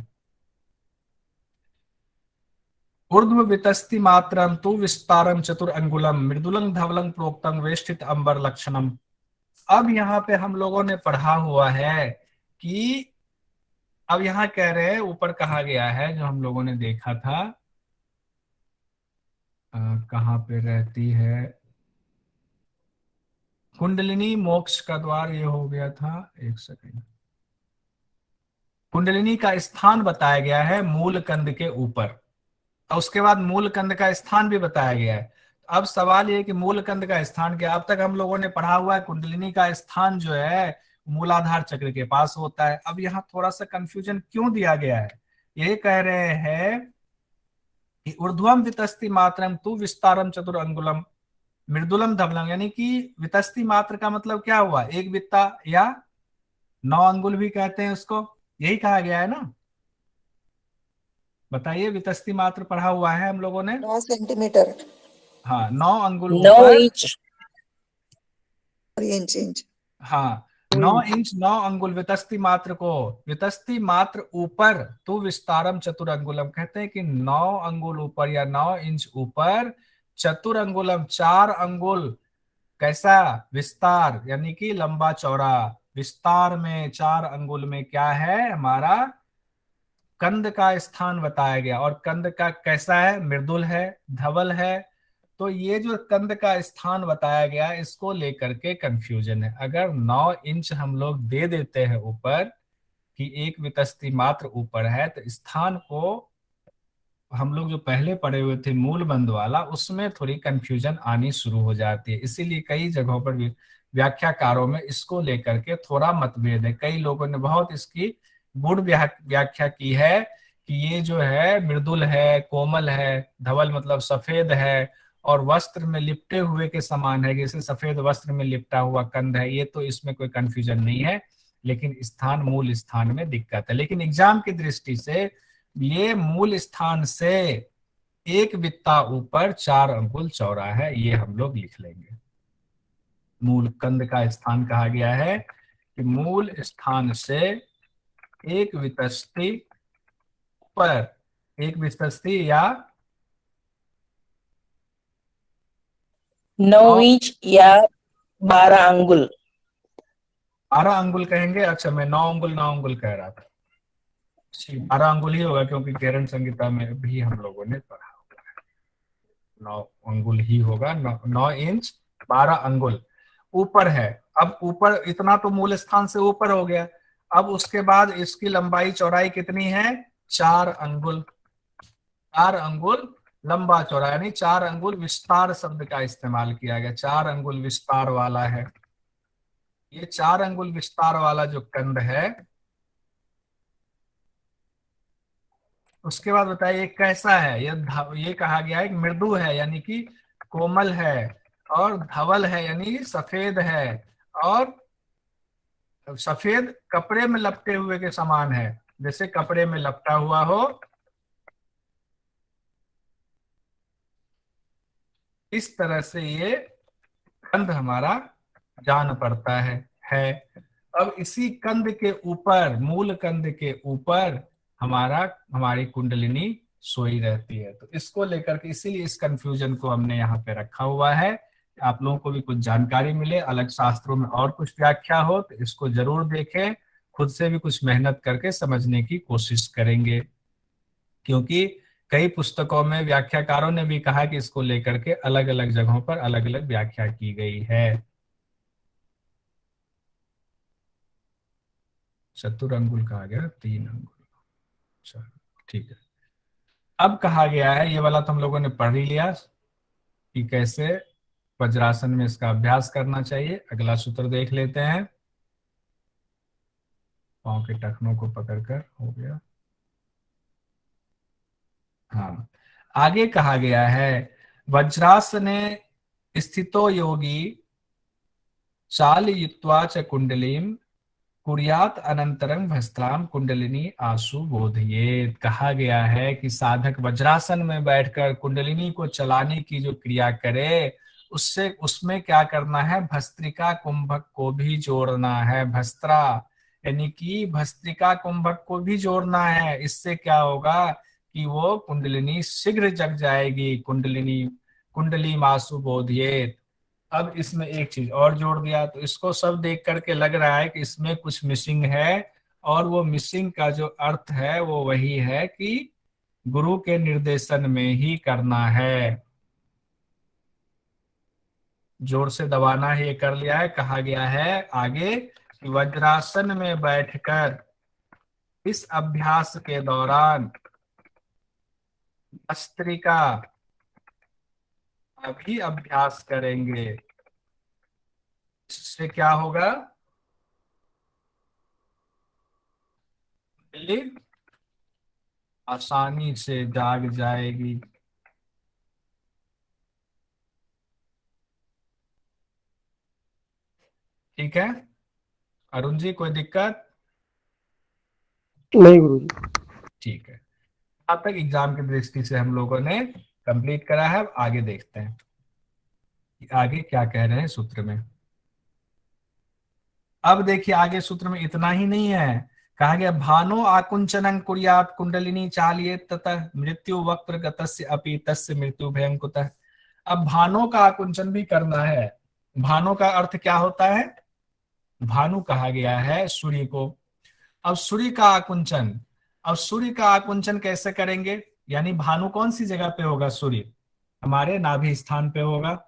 ऊर्ध्व वितस्ति मात्रम तु विस्तारम चतुर अंगुलम मृदुलं धवलं प्रोक्तम वेष्टित अंबर लक्षणम। अब यहाँ पे हम लोगों ने पढ़ा हुआ है कि अब यहाँ कह रहे हैं, ऊपर कहा गया है जो हम लोगों ने देखा था, कहाँ पे रहती है कुंडलिनी मोक्ष का द्वार, ये हो गया था, एक सेकंड। कुंडलिनी का स्थान बताया गया है मूल कंद के ऊपर, और उसके बाद मूल कंद का स्थान भी बताया गया है। अब सवाल ये कि मूल कंद का स्थान क्या, अब तक हम लोगों ने पढ़ा हुआ है कुंडलिनी का स्थान जो है मूलाधार चक्र के पास होता है। अब यहाँ थोड़ा सा कंफ्यूजन क्यों दिया गया है, ये कह रहे हैं कि ऊर्ध्वम वितस्ति मात्रम तु विस्तारम चतुर अंगुलम मृदुलम धवलम, यानी कि वितस्ति मात्र का मतलब क्या हुआ, एक वित्ता या 9 अंगुल भी कहते हैं उसको, यही कहा गया है ना। बताइए, वितस्ति मात्र पढ़ा हुआ है हम लोगों ने, 9 सेंटीमीटर। हाँ 9 अंगुल 9 ऊपर, इंच। इंच। हाँ 9 इंच 9 अंगुल वितस्ति मात्र को, वितस्ति मात्र ऊपर तो विस्तारम चतुर अंगुलम, कहते हैं कि 9 अंगुल ऊपर या 9 इंच ऊपर, चतुर अंगुलम 4 अंगुल, कैसा विस्तार यानी कि लंबा चौड़ा, विस्तार में 4 अंगुल में क्या है हमारा कंद का स्थान बताया गया, और कंद का कैसा है, मृदुल है, धवल है। तो ये जो कंद का स्थान बताया गया इसको लेकर के कंफ्यूजन है। अगर 9 इंच हम लोग दे देते हैं ऊपर कि एक वितस्ति मात्र ऊपर है, तो स्थान को हम लोग जो पहले पढ़े हुए थे मूल बंद वाला, उसमें थोड़ी कंफ्यूजन आनी शुरू हो जाती है। इसीलिए कई जगहों पर व्याख्याकारों में इसको लेकर के थोड़ा मतभेद है। कई लोगों ने बहुत इसकी गुड़ व्याख्या की है कि ये जो है मृदुल है, कोमल है, धवल मतलब सफेद है, और वस्त्र में लिपटे हुए के समान है, जैसे सफेद वस्त्र में लिपटा हुआ कंद है। ये तो इसमें कोई कंफ्यूजन नहीं है, लेकिन स्थान मूल स्थान में दिक्कत है। लेकिन एग्जाम की दृष्टि से ये मूल स्थान से एक वित्ता ऊपर 4 अंगुल चौड़ा है, ये हम लोग लिख लेंगे। मूल कंद का स्थान कहा गया है कि मूल स्थान से एक वितस्ति पर, एक वितस्ति या 9 इंच या 12 अंगुल। 12 अंगुल कहेंगे, अच्छा मैं 9 अंगुल कह रहा था, 12 अंगुल ही होगा क्योंकि केरन संहिता में भी हम लोगों ने पढ़ा होगा 9 अंगुल ही होगा। 9 इंच 12 अंगुल ऊपर है। अब ऊपर इतना तो मूल स्थान से ऊपर हो गया, अब उसके बाद इसकी लंबाई चौड़ाई कितनी है, 4 अंगुल। 4 अंगुल लंबा चौड़ा, यानी 4 अंगुल विस्तार शब्द का इस्तेमाल किया गया, 4 अंगुल विस्तार वाला है। ये 4 अंगुल विस्तार वाला जो कंद है, उसके बाद बताइए कैसा है। ये कहा गया है कि मृदु है यानी कि कोमल है, और धवल है यानी सफेद है, और सफेद कपड़े में लपटे हुए के समान है, जैसे कपड़े में लपटा हुआ हो, इस तरह से ये कंद हमारा जान पड़ता है। अब इसी कंद के ऊपर, मूल कंद के ऊपर हमारी कुंडलिनी सोई रहती है। तो इसको लेकर के इसीलिए इस कंफ्यूजन को हमने यहाँ पे रखा हुआ है। आप लोगों को भी कुछ जानकारी मिले, अलग शास्त्रों में और कुछ व्याख्या हो तो इसको जरूर देखें, खुद से भी कुछ मेहनत करके समझने की कोशिश करेंगे, क्योंकि कई पुस्तकों में व्याख्याकारों ने भी कहा कि इसको लेकर के अलग अलग जगहों पर अलग अलग व्याख्या की गई है। चतुर अंगुल कहा गया, 3 अंगुल, चलो ठीक है। अब कहा गया है, ये वाला तो हम लोगों ने पढ़ ही लिया कि कैसे वज्रासन में इसका अभ्यास करना चाहिए। अगला सूत्र देख लेते हैं, पांव के टखनों को पकड़कर, हो गया। हाँ, आगे कहा गया है वज्रासने स्थितो योगी चालयित्वा च कुंडलीम कुर्यात अनंतरम भस्त्राम कुंडलिनी आशु बोधयेत। कहा गया है कि साधक वज्रासन में बैठकर कुंडलिनी को चलाने की जो क्रिया करे, उससे उसमें क्या करना है, भस्त्रिका कुंभक को भी जोड़ना है। भस्त्रा यानी कि भस्त्रिका कुंभक को भी जोड़ना है। इससे क्या होगा कि वो कुंडलिनी शीघ्र जग जाएगी। कुंडली मासु बोधियेत। अब इसमें एक चीज और जोड़ दिया, तो इसको सब देख करके लग रहा है कि इसमें कुछ मिसिंग है, और वो मिसिंग का जो अर्थ है वो वही है कि गुरु के निर्देशन में ही करना है। जोर से दबाना है, ये कर लिया है। कहा गया है आगे कि वज्रासन में बैठकर इस अभ्यास के दौरान भस्त्रिका अभी अभ्यास करेंगे। इससे क्या होगा, बिल्ली आसानी से जाग जाएगी। ठीक है अरुण जी, कोई दिक्कत? नहीं गुरुजी। ठीक है, अब तक एग्जाम की दृष्टि से हम लोगों ने कंप्लीट करा है। अब आगे देखते हैं कि आगे क्या कह रहे हैं सूत्र में। अब देखिए आगे सूत्र में इतना ही नहीं है, कहा गया भानो आकुंचनं कुर्यात् कुंडलिनी चालयेत् ततः मृत्यु वक्त्र गतस्य अपि तस्य मृत्यु भयं कुतः। अब भानो का आकुंचन भी करना है। भानो का अर्थ क्या होता है, भानु कहा गया है सूर्य को। अब सूर्य का आकुंचन, अब सूर्य का आकुंचन कैसे करेंगे, यानी भानु कौन सी जगह पे होगा, सूर्य हमारे नाभि स्थान पे होगा।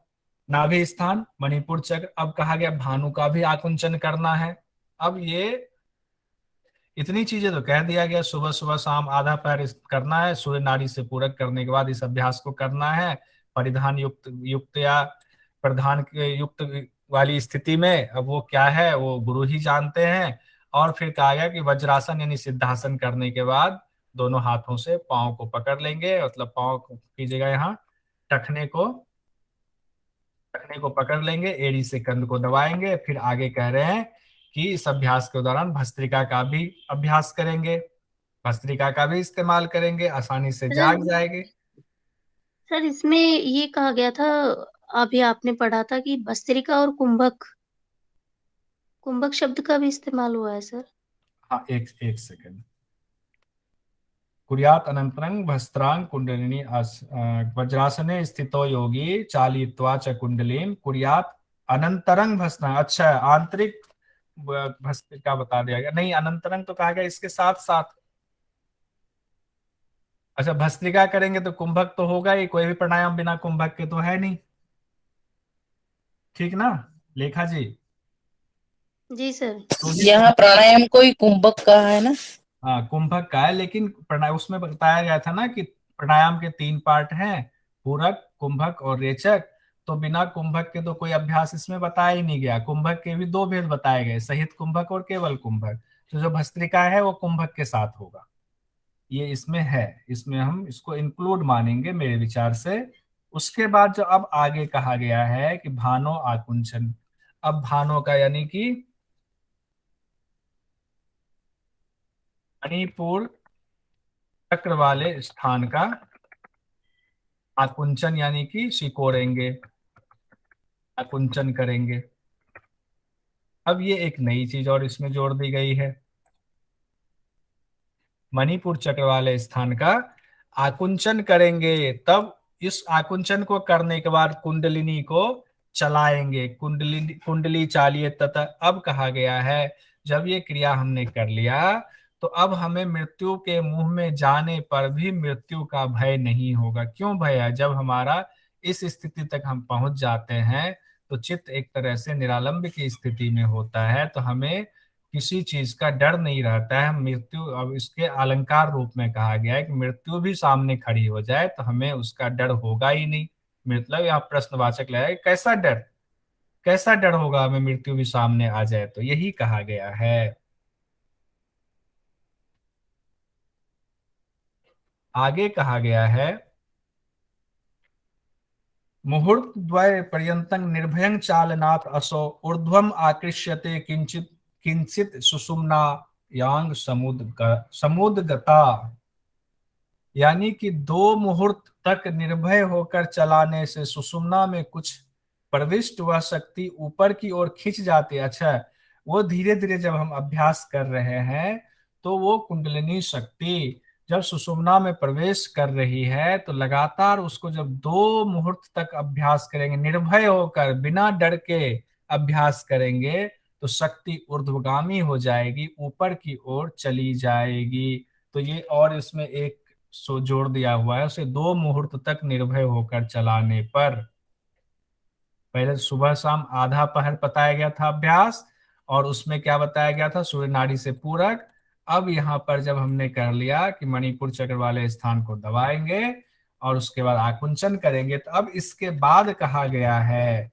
नाभि स्थान मणिपुर चक्र। अब कहा गया भानु का भी आकुंचन करना है। अब ये इतनी चीजें तो कह दिया गया, सुबह सुबह शाम आधा पैर करना है, सूर्य नाड़ी से पूरक करने के बाद इस अभ्यास को करना है। परिधान युक्त युक्त या प्रधान के युक्त वाली स्थिति में, अब वो क्या है वो गुरु ही जानते हैं। और फिर कहा गया कि वज्रासन यानी सिद्धासन करने के बाद दोनों हाथों से पांव को पकड़ लेंगे, मतलब पांव की जगह यहाँ टखने को पकड़ लेंगे, एड़ी से कंध को दबाएंगे। फिर आगे कह रहे हैं कि इस अभ्यास के दौरान भस्त्रिका का भी अभ्यास करेंगे, भस्त्रिका का भी इस्तेमाल करेंगे, आसानी से जाग जाएंगे। सर इसमें ये कहा गया था, अभी आपने पढ़ा था कि भस्त्रिका और कुंभक, कुंभक शब्द का भी इस्तेमाल हुआ है सर? हाँ एक सेकंड। कुर्यात् अनंतरं भस्त्रांग कुंडलिनी वज्रासने स्थितो योगी चालयित्वा च कुंडलीं कुर्यात् अनंतरं भस्त्रांग। अच्छा आंतरिक भस्त्रिका बता दिया गया, नहीं अनंतरं तो कहा गया इसके साथ साथ। अच्छा भस्त्रिका करेंगे तो कुंभक तो होगा ही, कोई भी प्राणायाम बिना कुंभक के तो है नहीं। ठीक ना लेखा जी? जी सर। यहाँ प्राणायाम को ही कुंभक कहा है ना? हाँ कुंभक का है, लेकिन प्राणायाम उसमें बताया गया था ना कि प्राणायाम के 3 पार्ट हैं, पूरक, कुंभक और रेचक। तो बिना कुंभक के तो कोई अभ्यास इसमें बताया ही नहीं गया। कुंभक के भी 2 भेद बताए गए, सहित कुंभक और केवल कुंभक। तो जो भस्त्रिका है वो कुंभक के साथ होगा, ये इसमें है, इसमें हम इसको इंक्लूड मानेंगे मेरे विचार से। उसके बाद जो अब आगे कहा गया है कि भानो आकुंचन। अब भानो का यानी कि मणिपुर चक्र वाले स्थान का आकुंचन यानी कि सिकोड़ेंगे, आकुंचन करेंगे। अब ये एक नई चीज और इसमें जोड़ दी गई है, मणिपुर चक्र वाले स्थान का आकुंचन करेंगे। तब इस आकुंचन को करने के बाद कुंडलिनी को चलाएंगे, कुंडली चालिए तथा। अब कहा गया है जब ये क्रिया हमने कर लिया तो अब हमें मृत्यु के मुंह में जाने पर भी मृत्यु का भय नहीं होगा। क्यों भय है? जब हमारा इस स्थिति तक हम पहुंच जाते हैं तो चित्त एक तरह से निरालंब की स्थिति में होता है, तो हमें किसी चीज का डर नहीं रहता है। मृत्यु, अब इसके अलंकार रूप में कहा गया है कि मृत्यु भी सामने खड़ी हो जाए तो हमें उसका डर होगा ही नहीं। मतलब यहाँ प्रश्नवाचक लगाया कैसा डर, कैसा डर होगा हमें मृत्यु भी सामने आ जाए, तो यही कहा गया है। आगे कहा गया है मुहूर्त द्वय पर्यंतं निर्भयं चालनात् असो ऊर्ध्वम आकृष्यते किंचित किंचित सुषुम्ना यांग समुद्गता। यानी कि 2 मुहूर्त तक निर्भय होकर चलाने से सुषुम्ना में कुछ प्रविष्ट वह शक्ति ऊपर की ओर खिंच जाती है। अच्छा, वो धीरे धीरे जब हम अभ्यास कर रहे हैं तो वो कुंडलिनी शक्ति जब सुषुम्ना में प्रवेश कर रही है तो लगातार उसको जब 2 मुहूर्त तक अभ्यास करेंगे, निर्भय होकर बिना डर के अभ्यास करेंगे, तो शक्ति ऊर्ध्वगामी हो जाएगी, ऊपर की ओर चली जाएगी। तो ये और इसमें एक जोड़ दिया हुआ है, उसे 2 मुहूर्त तक निर्भय होकर चलाने पर। पहले सुबह शाम आधा पहर बताया गया था अभ्यास, और उसमें क्या बताया गया था, सूर्य नाड़ी से पूरक। अब यहाँ पर जब हमने कर लिया कि मणिपुर चक्र वाले स्थान को दबाएंगे और उसके बाद आकुंचन करेंगे, तो अब इसके बाद कहा गया है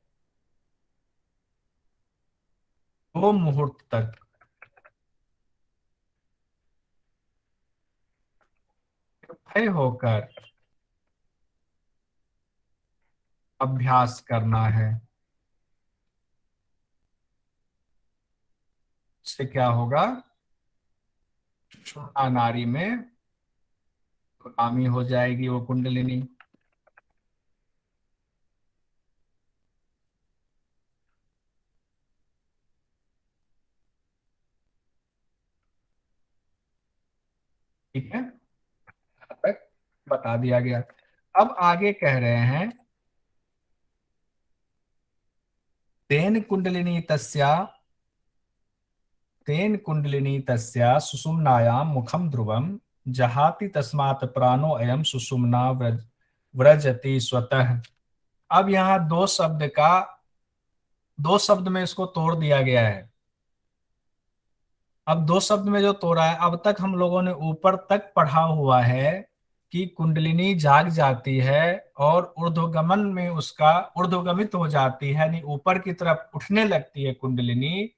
2 मुहूर्त तक निर्भय होकर अभ्यास करना है। इससे क्या होगा, सुषुम्ना नाड़ी में गुलामी हो जाएगी वो कुंडलिनी। ठीक है, यहाँ तक बता दिया गया। अब आगे कह रहे हैं तेन कुंडलिनी तस्या सुषुम्नायां मुखम ध्रुवम जहाति तस्मात् प्राणो अयम सुषुम्ना व्रजति स्वतः। अब यहाँ 2 शब्द में इसको तोड़ दिया गया है। अब 2 शब्द में जो तोड़ा है, अब तक हम लोगों ने ऊपर तक पढ़ा हुआ है कि कुंडलिनी जाग जाती है और ऊर्ध्वगमन में उसका ऊर्ध्वगमित हो जाती है, यानी ऊपर की तरफ उठने लगती है कुंडलिनी।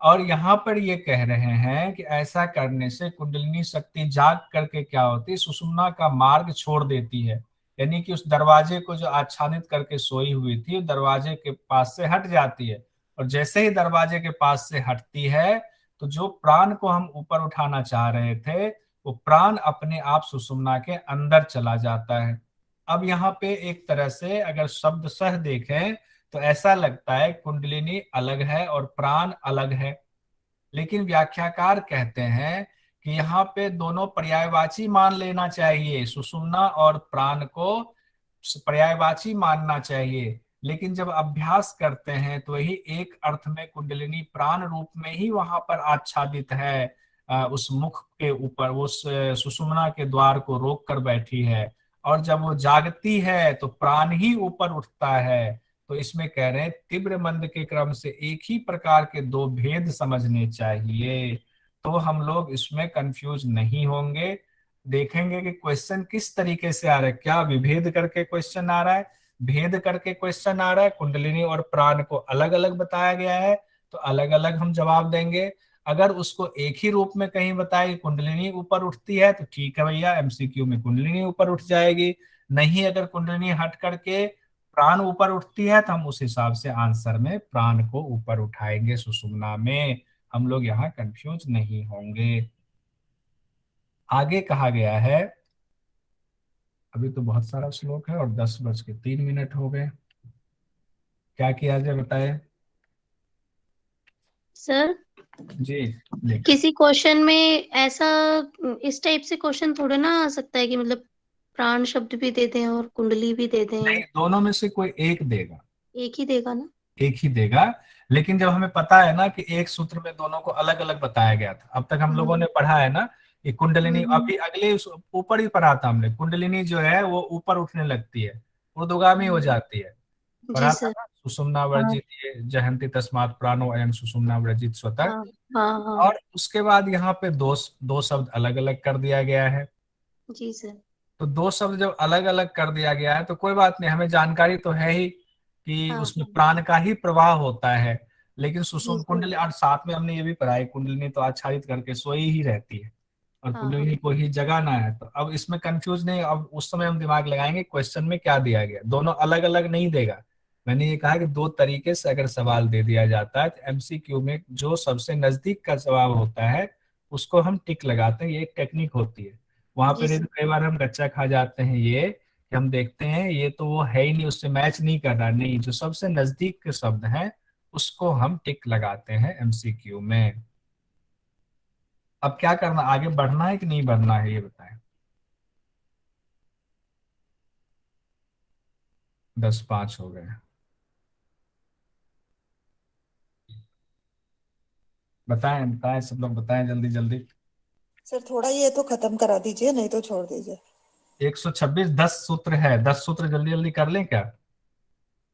और यहाँ पर ये कह रहे हैं कि ऐसा करने से कुंडलिनी शक्ति जाग करके क्या होती है, सुषुम्ना का मार्ग छोड़ देती है, यानी कि उस दरवाजे को जो आच्छादित करके सोई हुई थी दरवाजे के पास से हट जाती है। और जैसे ही दरवाजे के पास से हटती है तो जो प्राण को हम ऊपर उठाना चाह रहे थे वो प्राण अपने आप सुषुम्ना के अंदर चला जाता है। अब यहाँ पे एक तरह से अगर शब्द सह देखें तो ऐसा लगता है कुंडलिनी अलग है और प्राण अलग है, लेकिन व्याख्याकार कहते हैं कि यहाँ पे दोनों पर्यायवाची मान लेना चाहिए, सुषुम्ना और प्राण को पर्यायवाची मानना चाहिए। लेकिन जब अभ्यास करते हैं तो वही एक अर्थ में कुंडलिनी प्राण रूप में ही वहां पर आच्छादित है, उस मुख के ऊपर उस सुषुम्ना के द्वार को रोक कर बैठी है। और जब वो जागती है तो प्राण ही ऊपर उठता है। तो इसमें कह रहे हैं तीव्र मंद के क्रम से एक ही प्रकार के 2 भेद समझने चाहिए, तो हम लोग इसमें कंफ्यूज नहीं होंगे। देखेंगे कि क्वेश्चन किस तरीके से आ रहा है, क्या विभेद करके क्वेश्चन आ रहा है, भेद करके क्वेश्चन आ रहा है, कुंडलिनी और प्राण को अलग अलग बताया गया है तो अलग अलग हम जवाब देंगे। अगर उसको एक ही रूप में कहीं बताए कुंडलिनी ऊपर उठती है तो ठीक है भैया, एमसीक्यू में कुंडलिनी ऊपर उठ जाएगी। नहीं, अगर कुंडलिनी हट करके प्राण ऊपर उठती है तो हम उस हिसाब से आंसर में प्राण को ऊपर उठाएंगे सुषुम्ना में। हम लोग यहाँ कंफ्यूज नहीं होंगे। आगे कहा गया है, अभी तो बहुत सारा श्लोक है और 10:03 हो गए, क्या किया जाए बताए सर जी। लेकिन किसी क्वेश्चन में ऐसा इस टाइप से क्वेश्चन थोड़ा ना आ सकता है कि मतलब प्राण शब्द भी दे दें और कुंडली भी दे दें। नहीं, दोनों में से कोई एक देगा, एक ही देगा ना? एक ही देगा। लेकिन जब हमें पता है ना कि एक सूत्र में दोनों को अलग अलग बताया गया था, अब तक हम लोगों ने पढ़ा है ना कि कुंडलिनी, अभी अगले ऊपर ही पढ़ा था हमने, कुंडलिनी जो है वो ऊपर उठने लगती है, ऊर्ध्वगामी हो जाती है, जी पढ़ा था सर। ना, सुषुम्ना वर्जित ये जहन्ति तस्मात् प्राणो अयं सुषुम्ना वर्जित स्वतः। हाँ हाँ हाँ। और उसके बाद यहाँ पे दो शब्द अलग अलग कर दिया गया है। जी सर। तो 2 शब्द जब अलग अलग कर दिया गया है तो कोई बात नहीं, हमें जानकारी तो है ही कि हाँ उसमें प्राण का ही प्रवाह होता है। लेकिन जी सुषुम्ना सर। कुंडली, और साथ में हमने ये भी पढ़ा है कुंडलिनी तो आच्छादित करके सोई ही रहती है और हाँ कुंडलिनी को ही जगाना है। तो अब इसमें कंफ्यूज नहीं, अब उस समय हम दिमाग लगाएंगे क्वेश्चन में क्या दिया गया, दोनों अलग अलग नहीं देगा। मैंने ये कहा कि 2 तरीके से अगर सवाल दे दिया जाता है तो एमसीक्यू में जो सबसे नजदीक का जवाब होता है उसको हम टिक लगाते हैं, ये एक टेक्निक होती है। वहां जी पर सर। कई बार हम गच्चा खा जाते हैं ये कि हम देखते हैं ये तो वो है ही नहीं, उससे मैच नहीं कर रहा, नहीं, जो सबसे नजदीक के शब्द हैं उसको हम टिक लगाते हैं एमसीक्यू में। अब क्या करना, आगे बढ़ना है कि नहीं बढ़ना है, ये बताएं। 10:05 हो गए। बताएं बताएं, सब लोग बताएं जल्दी जल्दी। सर थोड़ा ये तो खत्म करा दीजिए, नहीं तो छोड़ दीजिए। 126, 10 सूत्र है, 10 सूत्र जल्दी जल्दी कर लें क्या?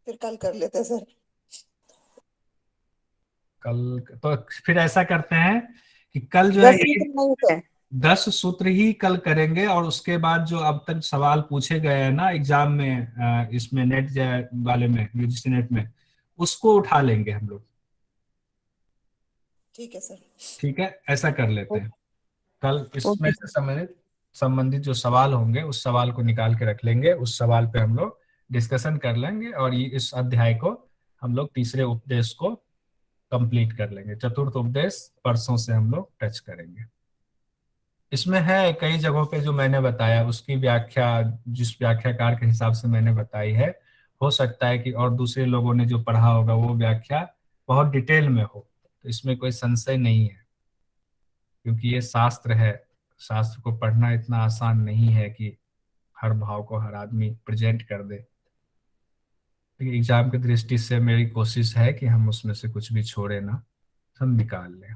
फिर कल कर लेते हैं सर। कल तो फिर ऐसा करते हैं कि कल जो है 10 ये सूत्र नहीं है। 10 सूत्र ही कल करेंगे, और उसके बाद जो अब तक सवाल पूछे गए हैं ना एग्जाम में, इसमें नेट वाले में, यूजीसी नेट में, उसको उठा लेंगे हम लोग। ठीक है सर। ठीक है, ऐसा कर लेते हैं। कल इसमें ओके से संबंधित संबंधित जो सवाल होंगे उस सवाल को निकाल के रख लेंगे, उस सवाल पे हम लोग डिस्कशन कर लेंगे, और ये इस अध्याय को हम लोग तीसरे उपदेश को कंप्लीट कर लेंगे। चतुर्थ उपदेश परसों से हम लोग टच करेंगे। इसमें है कई जगहों पे जो मैंने बताया उसकी व्याख्या, जिस व्याख्याकार के हिसाब से मैंने बताई है, हो सकता है कि और दूसरे लोगों ने जो पढ़ा होगा वो व्याख्या बहुत डिटेल में हो, तो इसमें कोई संशय नहीं है, क्योंकि ये शास्त्र है। शास्त्र को पढ़ना इतना आसान नहीं है कि हर भाव को हर आदमी प्रेजेंट कर दे। लेकिन एग्जाम की दृष्टि से मेरी कोशिश है कि हम उसमें से कुछ भी छोड़े ना, हम निकाल लें।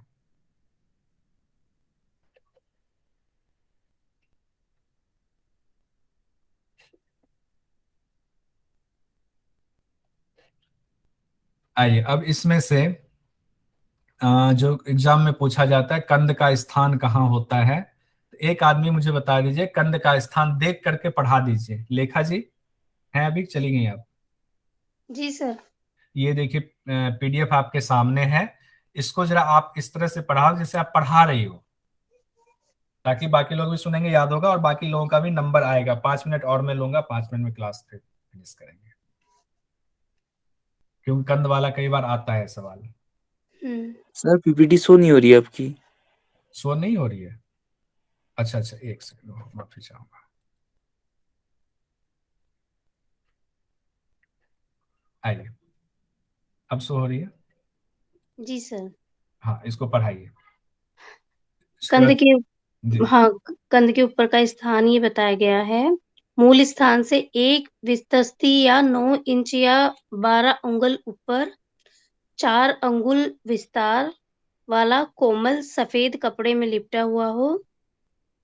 आइए, अब इसमें से जो एग्जाम में पूछा जाता है, कंद का स्थान कहाँ होता है, तो एक आदमी मुझे बता दीजिए, कंद का स्थान देख करके पढ़ा दीजिए। लेखा जी हैं अभी, चली गई आप? जी सर। ये देखिए पीडीएफ आपके सामने है, इसको जरा आप इस तरह से पढ़ाओ जैसे आप पढ़ा रही हो, ताकि बाकी लोग भी सुनेंगे, याद होगा, और बाकी लोगों का भी नंबर आएगा। 5 मिनट और मैं लूंगा, 5 मिनट में क्लास फिर फिनिश करेंगे, क्योंकि कंद वाला कई बार आता है सवाल। सर पीपीटी शो नहीं हो रही है आपकी। शो नहीं हो रही है? अच्छा अच्छा, एक सेकंड, माफी चाहूंगा। आइए, अब शो हो रही है? जी सर। हाँ, इसको पढ़ाइए। इसके कंध बाद के जी, हाँ, कंध के ऊपर का स्थान ये बताया गया है। मूल स्थान से 1 विस्तस्ती या 9 इंच या 12 अंगुल ऊपर, 4 अंगुल विस्तार वाला कोमल सफेद कपड़े में लिपटा हुआ हो।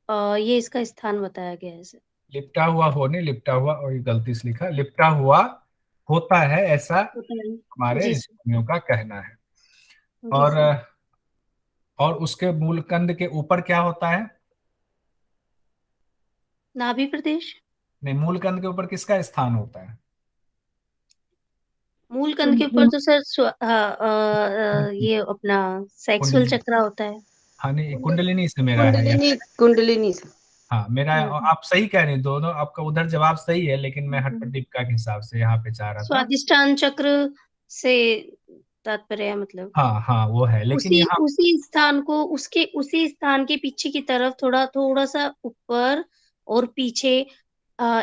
ये इसका स्थान बताया गया है सर। लिपटा हुआ हो नहीं, लिपटा हुआ, और ये गलती से लिखा, लिपटा हुआ होता है, ऐसा पता नहीं। हमारे जी सर। ऋषियों का कहना है। जी और सर। और उसके मूल कंद के ऊपर क्या होता है? नाभि प्रदेश। नहीं, मूल कंद के ऊपर किसका स्थान होता है? मूल कंध के ऊपर तो सर ये अपना सेक्सुअल कुंडली। चक्रा होता है। हाँ, नहीं, कुंडलिनी से मेरा है यहाँ। कुंडलिनी कुंडलिनी से। हाँ, मेरा है, और हम्म। आप सही कह रहे हैं, दोनों आपका उधर जवाब सही है, लेकिन मैं हट हम्म। प्रदीप का के हिसाब से यहाँ पे चाह रहा था। स्वादिष्टान चक्र से तात्पर्य है, मतलब हाँ हाँ, वो है, लेकिन उसी यहाँ उसी स्थान को, उसके उसी स्थान के पीछे की तरफ थोड़ा थोड़ा सा ऊपर और पीछे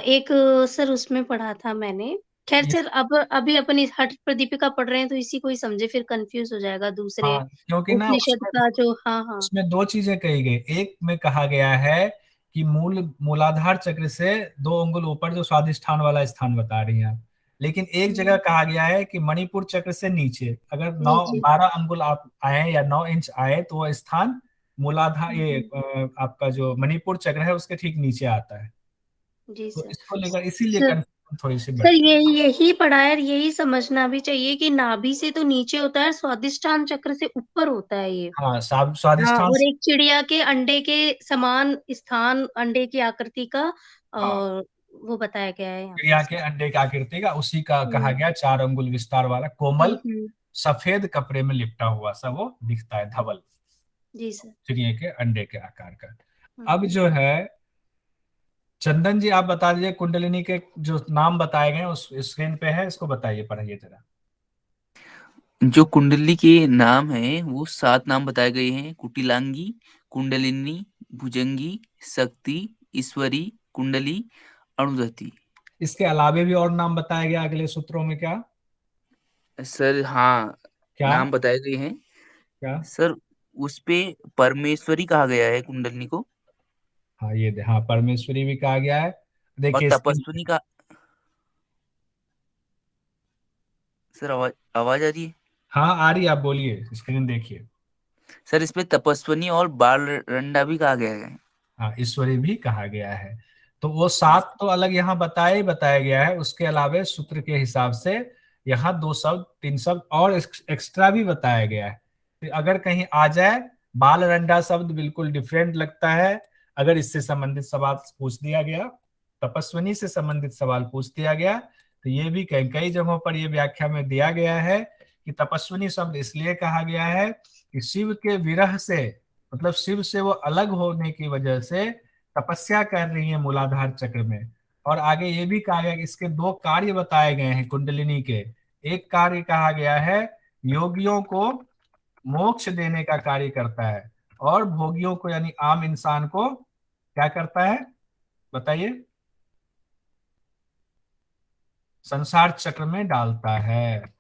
एक सर उसमें पढ़ा था मैंने। खैर इस, सर, अब अभी अपन इस हठ प्रदीपिका पढ़ रहे हैं तो इसी को ही समझे, फिर कंफ्यूज हो जाएगा दूसरे हाँ, क्योंकि ना उपनिषद का जो। हाँ हाँ। उसमें दो चीजें कही गई। एक में कहा गया है कि मूलाधार चक्र से 2 अंगुल ऊपर, जो स्वादिष्ठान वाला स्थान बता रही हैं आप, लेकिन एक जगह कहा गया है कि मणिपुर चक्र से नीचे अगर 9-12 अंगुल आप आए या 9 इंच आए, तो वह स्थान मूलाधार, ये आपका जो मणिपुर चक्र है उसके ठीक नीचे आता है। जी तो सर। इसको लेकर इसीलिए सर कंफ्यूजन थोड़ी सी सर बढ़ती है। यही पढ़ा है, यही समझना भी चाहिए कि नाभि से तो नीचे होता है, स्वादिष्टान चक्र से ऊपर होता है ये। हाँ, हाँ, स्वादिष्ठान। और एक चिड़िया के अंडे के समान स्थान, अंडे की आकृति का हाँ, वो बताया गया है यहाँ पे चिड़िया के सर। अंडे की आकृति का, उसी का कहा हम्म। गया, 4 अंगुल विस्तार वाला कोमल हम्म। सफेद कपड़े में लिपटा हुआ सा वो दिखता है, धवल, जी सर। चिड़िया के अंडे के आकार का। अब हम्म। जो है, चंदन जी आप बता दीजिए, कुंडलिनी के जो नाम बताए गए हैं उस स्क्रीन पे है, इसको बताइए, पढ़ाइए जरा। जो कुंडली के नाम है वो 7 नाम बताए गए हैं। कुटिलांगी, कुंडलिनी, भुजंगी, शक्ति, ईश्वरी, कुंडली, अरुंधति। इसके अलावे भी और नाम बताया गया अगले सूत्रों में, क्या सर हाँ, क्या नाम बताए गए हैं क्या? सर। उस पे परमेश्वरी कहा गया है कुंडलिनी को। हाँ हाँ, परमेश्वरी भी कहा गया है। और देखिए स्क्रीन। तपस्विनी का, सर आवाज आवाज आ रही है? हाँ आ रही है, आप बोलिए, स्क्रीन देखिए। सर इसमें तपस्विनी और बाल रंडा भी कहा गया है। हाँ, ईश्वरी भी कहा गया है। तो वो सात तो अलग यहाँ बताया गया है, उसके अलावे सूत्र के हिसाब से यहाँ 2 शब्द 3 शब्द और एक्स्ट्रा भी बताया गया है। तो अगर कहीं आ जाए बाल रंडा शब्द बिल्कुल डिफरेंट लगता है, अगर इससे संबंधित सवाल पूछ दिया गया, तपस्विनी से संबंधित सवाल पूछ दिया गया, तो ये भी कई कई जगहों पर ये व्याख्या में दिया गया है कि तपस्विनी शब्द इसलिए कहा गया है कि शिव के विरह से, मतलब शिव से वो अलग होने की वजह से तपस्या कर रही है मूलाधार चक्र में। और आगे ये भी कहा गया कि इसके 2 कार्य बताए गए हैं कुंडलिनी के। एक कार्य कहा गया है योगियों को मोक्ष देने का कार्य करता है, और भोगियों को यानी आम इंसान को क्या करता है, बताइए, संसार चक्र में डालता है।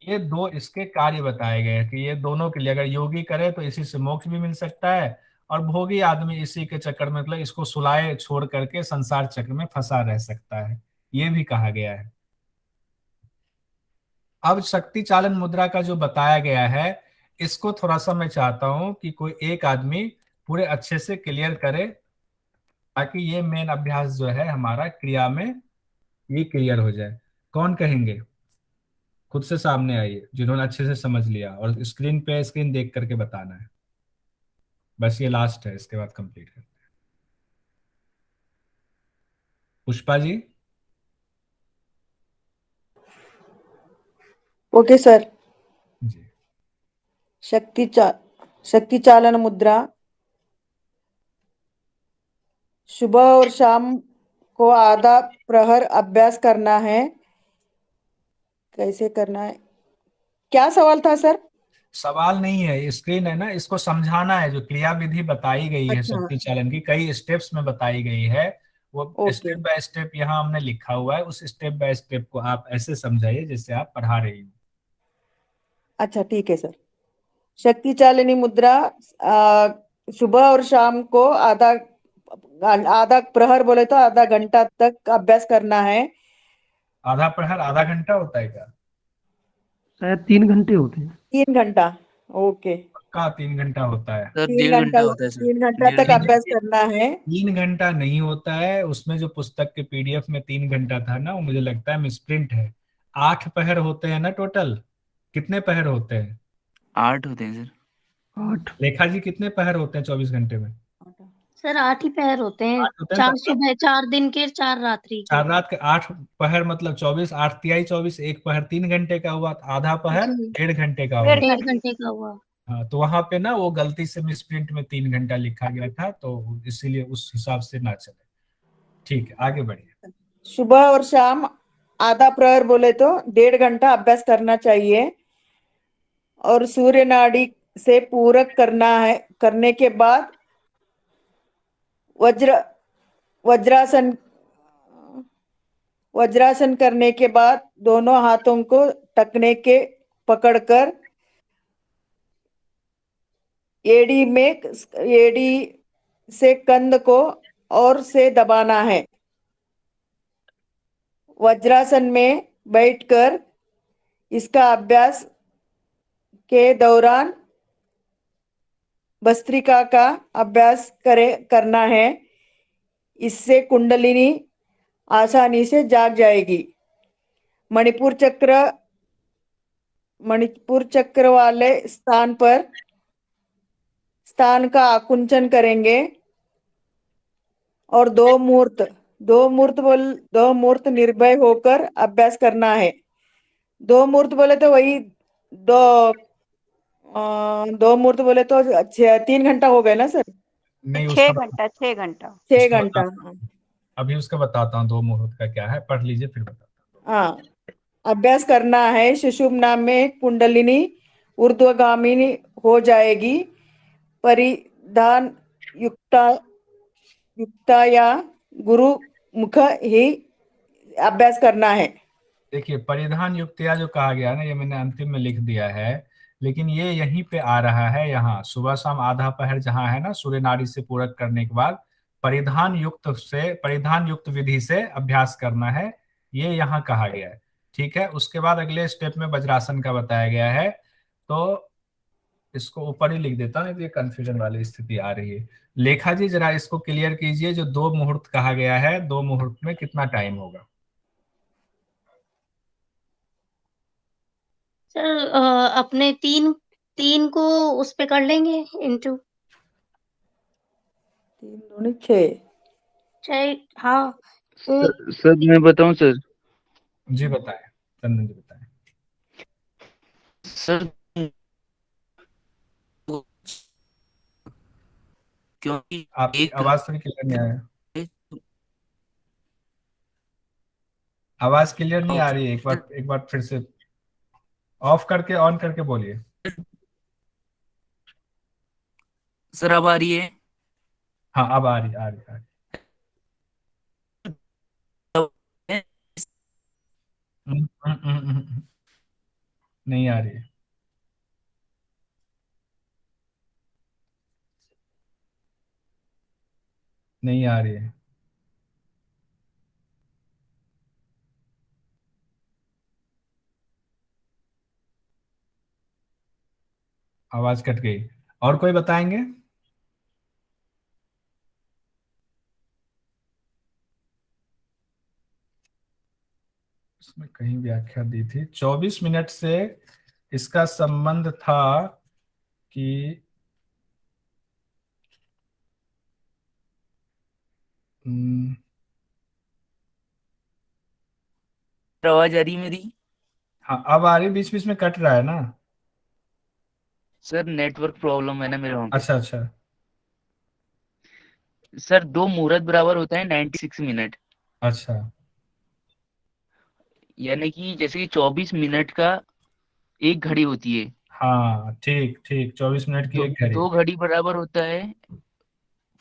ये 2 इसके कार्य बताए गए हैं कि ये दोनों के लिए, अगर योगी करे तो इसी से मोक्ष भी मिल सकता है, और भोगी आदमी इसी के चक्कर में, मतलब इसको सुलाए छोड़ करके संसार चक्र में फंसा रह सकता है, ये भी कहा गया है। अब शक्ति चालन मुद्रा का जो बताया गया है, इसको थोड़ा सा मैं चाहता हूं कि कोई एक आदमी पूरे अच्छे से क्लियर करे, ताकि ये मेन अभ्यास जो है हमारा क्रिया में ये क्लियर हो जाए। कौन कहेंगे? खुद से सामने आइए जिन्होंने अच्छे से समझ लिया, और स्क्रीन देख करके बताना है। बस ये लास्ट है, इसके बाद कंप्लीट करते हैं। पुष्पा जी। Okay sir. जी। शक्ति चा शक्ति चालन मुद्रा सुबह और शाम को आधा प्रहर अभ्यास करना है। कैसे करना है? क्या सवाल था सर? सवाल नहीं है, स्क्रीन है ना, इसको समझाना है। जो क्रिया विधि बताई गई है अच्छा। शक्ति चालन की, कई स्टेप्स में बताई गई है, वो ओके। स्टेप बाय स्टेप यहाँ हमने लिखा हुआ है। उस स्टेप बाय स्टेप को आप ऐसे समझाइए जैसे आप पढ़ा रही हो। अच्छा ठीक है सर। शक्ति चालिनी मुद्रा सुबह और शाम को आधा आधा प्रहर बोले तो आधा घंटा तक अभ्यास करना है। आधा प्रहर आधा घंटा होता है क्या? शायद 3 घंटे होते हैं। 3 घंटा। ओके। पक्का 3 घंटा होता है? सर तीन 1.5 घंटा घंटा होता है सर। 3 घंटा तक 1.5 घंटा। अभ्यास करना है। 3 घंटा नहीं होता है, उसमें जो पुस्तक के पीडीएफ में 3 घंटा था ना, वो मुझे लगता है मिसप्रिंट है। 8 पहर होते हैं ना टोटल? कितने पहर होते हैं? 8 होते हैं सर। 8। लेखा जी, कितने पहर होते हैं 24 घंटे में? सर 8 ही पहर होते हैं। 8 होते हैं 4 तो सुबह, 4 दिन के, 4 रात्रि के। 4 रात के 8 पहर मतलब 24, 8 तिहाई 24, एक पहर 3 घंटे का हुआ, तो आधा पहर जी, 1.5 घंटे का हुआ। 1.5 घंटे का हुआ। हाँ, तो वहां पे ना वो गलती से मिसप्रिंट में 3 घंटा लिखा गया था, तो इसीलिए उस हिसाब से ना चले। ठीक है, आगे बढ़िए। सुबह और शाम आधा प्रहर बोले तो 1.5 घंटा अभ्यास करना चाहिए, और सूर्य नाड़ी से पूरक करना है। करने के बाद वज्र वज्रासन वज्रासन करने के बाद दोनों हाथों को टखने के पकड़कर एड़ी से कंध को और से दबाना है। वज्रासन में बैठकर इसका अभ्यास के दौरान भस्त्रिका का अभ्यास करना है। इससे कुंडलिनी आसानी से जाग जाएगी। मणिपुर चक्र मणिपुर चक्र वाले स्थान का आकुंचन करेंगे, और दो मुहूर्त निर्भय होकर अभ्यास करना है। 2 मुहूर्त बोले तो वही दो 2 मुहूर्त बोले तो 3 घंटा हो गए ना सर? नहीं, 6 घंटा 6 घंटा। 6 घंटा। अभी उसका बताता हूँ 2 मुहूर्त का क्या है, पढ़ लीजिए फिर बताता हूँ। हाँ, अभ्यास करना है। सुषुम्ना में कुंडलिनी ऊर्ध्वगामिनी हो जाएगी। परिधान युक्ता या गुरु मुख ही अभ्यास करना है। देखिए परिधान युक्तिया जो कहा गया ना, ये मैंने अंतिम में लिख दिया है, लेकिन ये यहीं पे आ रहा है, यहाँ सुबह शाम आधा पहर जहाँ है ना, सूर्य नाड़ी से पूरक करने के बाद परिधान युक्त विधि से अभ्यास करना है, ये यहाँ कहा गया है। ठीक है, उसके बाद अगले स्टेप में वज्रासन का बताया गया है। तो इसको ऊपर ही लिख देता हूँ, नहीं तो ये कंफ्यूजन वाली स्थिति आ रही है। लेखा जी जरा इसको क्लियर कीजिए, जो 2 मुहूर्त कहा गया है, 2 मुहूर्त में कितना टाइम होगा? सर अपने तीन तीन को उस पे कर लेंगे इंटू 3 दूनी 6। चाहे हाँ सर मैं बताऊं सर? जी बताएं, चंदन जी बताएं। सर क्योंकि आपकी एक आवाज थोड़ी क्लियर नहीं आया, आवाज क्लियर नहीं आ रही है, एक बार फिर से ऑफ करके ऑन करके बोलिए। सर अब आ रही है? हाँ अब आ रही, आ रही, आ रही। नहीं आ रही है। नहीं आ रही है। आवाज कट गई। और कोई बताएंगे? इसमें कहीं व्याख्या दी थी 24 मिनट से, इसका संबंध था कि हम्म, आवाज आ रही है मेरी? हाँ अब आ रही, बीच बीच में कट रहा है ना। सर नेटवर्क प्रॉब्लम है ना मेरे वहां पे। अच्छा अच्छा। सर 2 मुहूर्त बराबर होता है 96 मिनट। अच्छा यानी कि जैसे कि 24 मिनट का एक घड़ी होती है, हाँ ठीक ठीक, 24 मिनट की तो एक घड़ी। 2 घड़ी बराबर होता है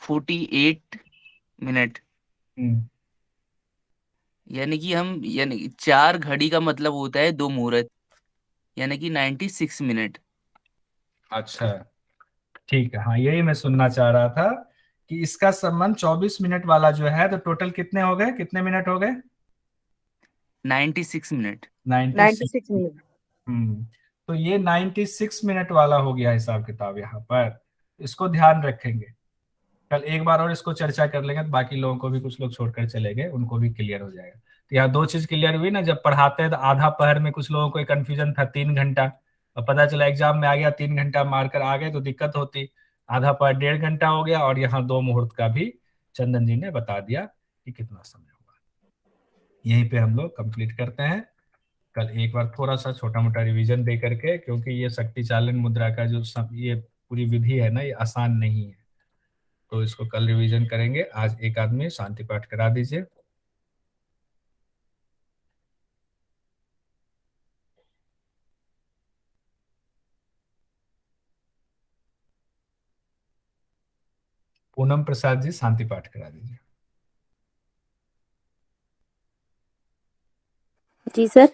48 मिनट। हम्म। यानी कि 4 घड़ी का मतलब होता है 2 मुहूर्त, यानी कि 96 मिनट। अच्छा ठीक है, हाँ यही मैं सुनना चाह रहा था कि इसका संबंध 24 मिनट वाला जो है, तो टोटल कितने हो गए, कितने मिनट हो गए? 96 मिनट। 96। 96 मिनट। हम्म। तो ये 96 मिनट वाला हो गया हिसाब किताब यहाँ पर, इसको ध्यान रखेंगे। कल एक बार और इसको चर्चा कर लेंगे, तो बाकी लोगों को भी, कुछ लोग छोड़कर चले गए, उनको भी क्लियर हो जाएगा। तो यहाँ 2 चीज क्लियर हुई ना, जब पढ़ाते हैं तो आधा पहर में कुछ लोगों को कंफ्यूजन था 3 घंटा, और पता चला एग्जाम में आ गया 3 घंटा मारकर आ गए तो दिक्कत होती। आधा पहर 1.5 घंटा हो गया, और यहाँ 2 मुहूर्त का भी चंदन जी ने बता दिया कि कितना समय होगा। यहीं पे हम लोग कंप्लीट करते हैं। कल एक बार थोड़ा सा छोटा मोटा रिवीजन दे करके, क्योंकि ये शक्ति चालन मुद्रा का जो ये पूरी विधि है ना, ये आसान नहीं है, तो इसको कल रिवीजन करेंगे। आज एक आदमी शांति पाठ करा दीजिए। पूनम प्रसाद जी शांति पाठ करा दीजिए। जी सर।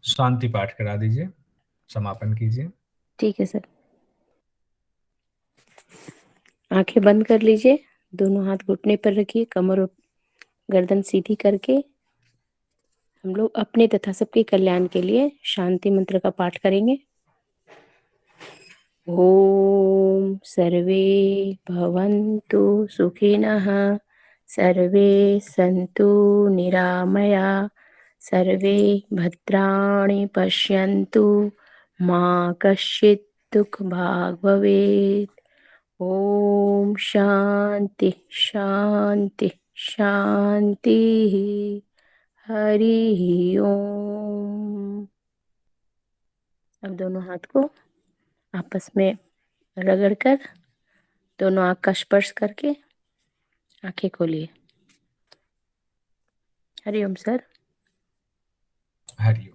शांति पाठ करा दीजिए, समापन कीजिए। ठीक है सर। आंखें बंद कर लीजिए, दोनों हाथ घुटने पर रखिए, कमर और गर्दन सीधी करके हम लोग अपने तथा सबके कल्याण के लिए शांति मंत्र का पाठ करेंगे। ओम सर्वे भवन्तु सुखिनः, सर्वे सन्तु निरामया, सर्वे भद्राणि पश्यन्तु, मा कश्चित् दुःखभाग् भवेत्। ओम शांति शांति शांति। हरि ओम। अब दोनों हाथ को आपस में रगड़कर दोनों आँख का स्पर्श करके आंखें खोलिए। हरि ओम सर। हरि ओम।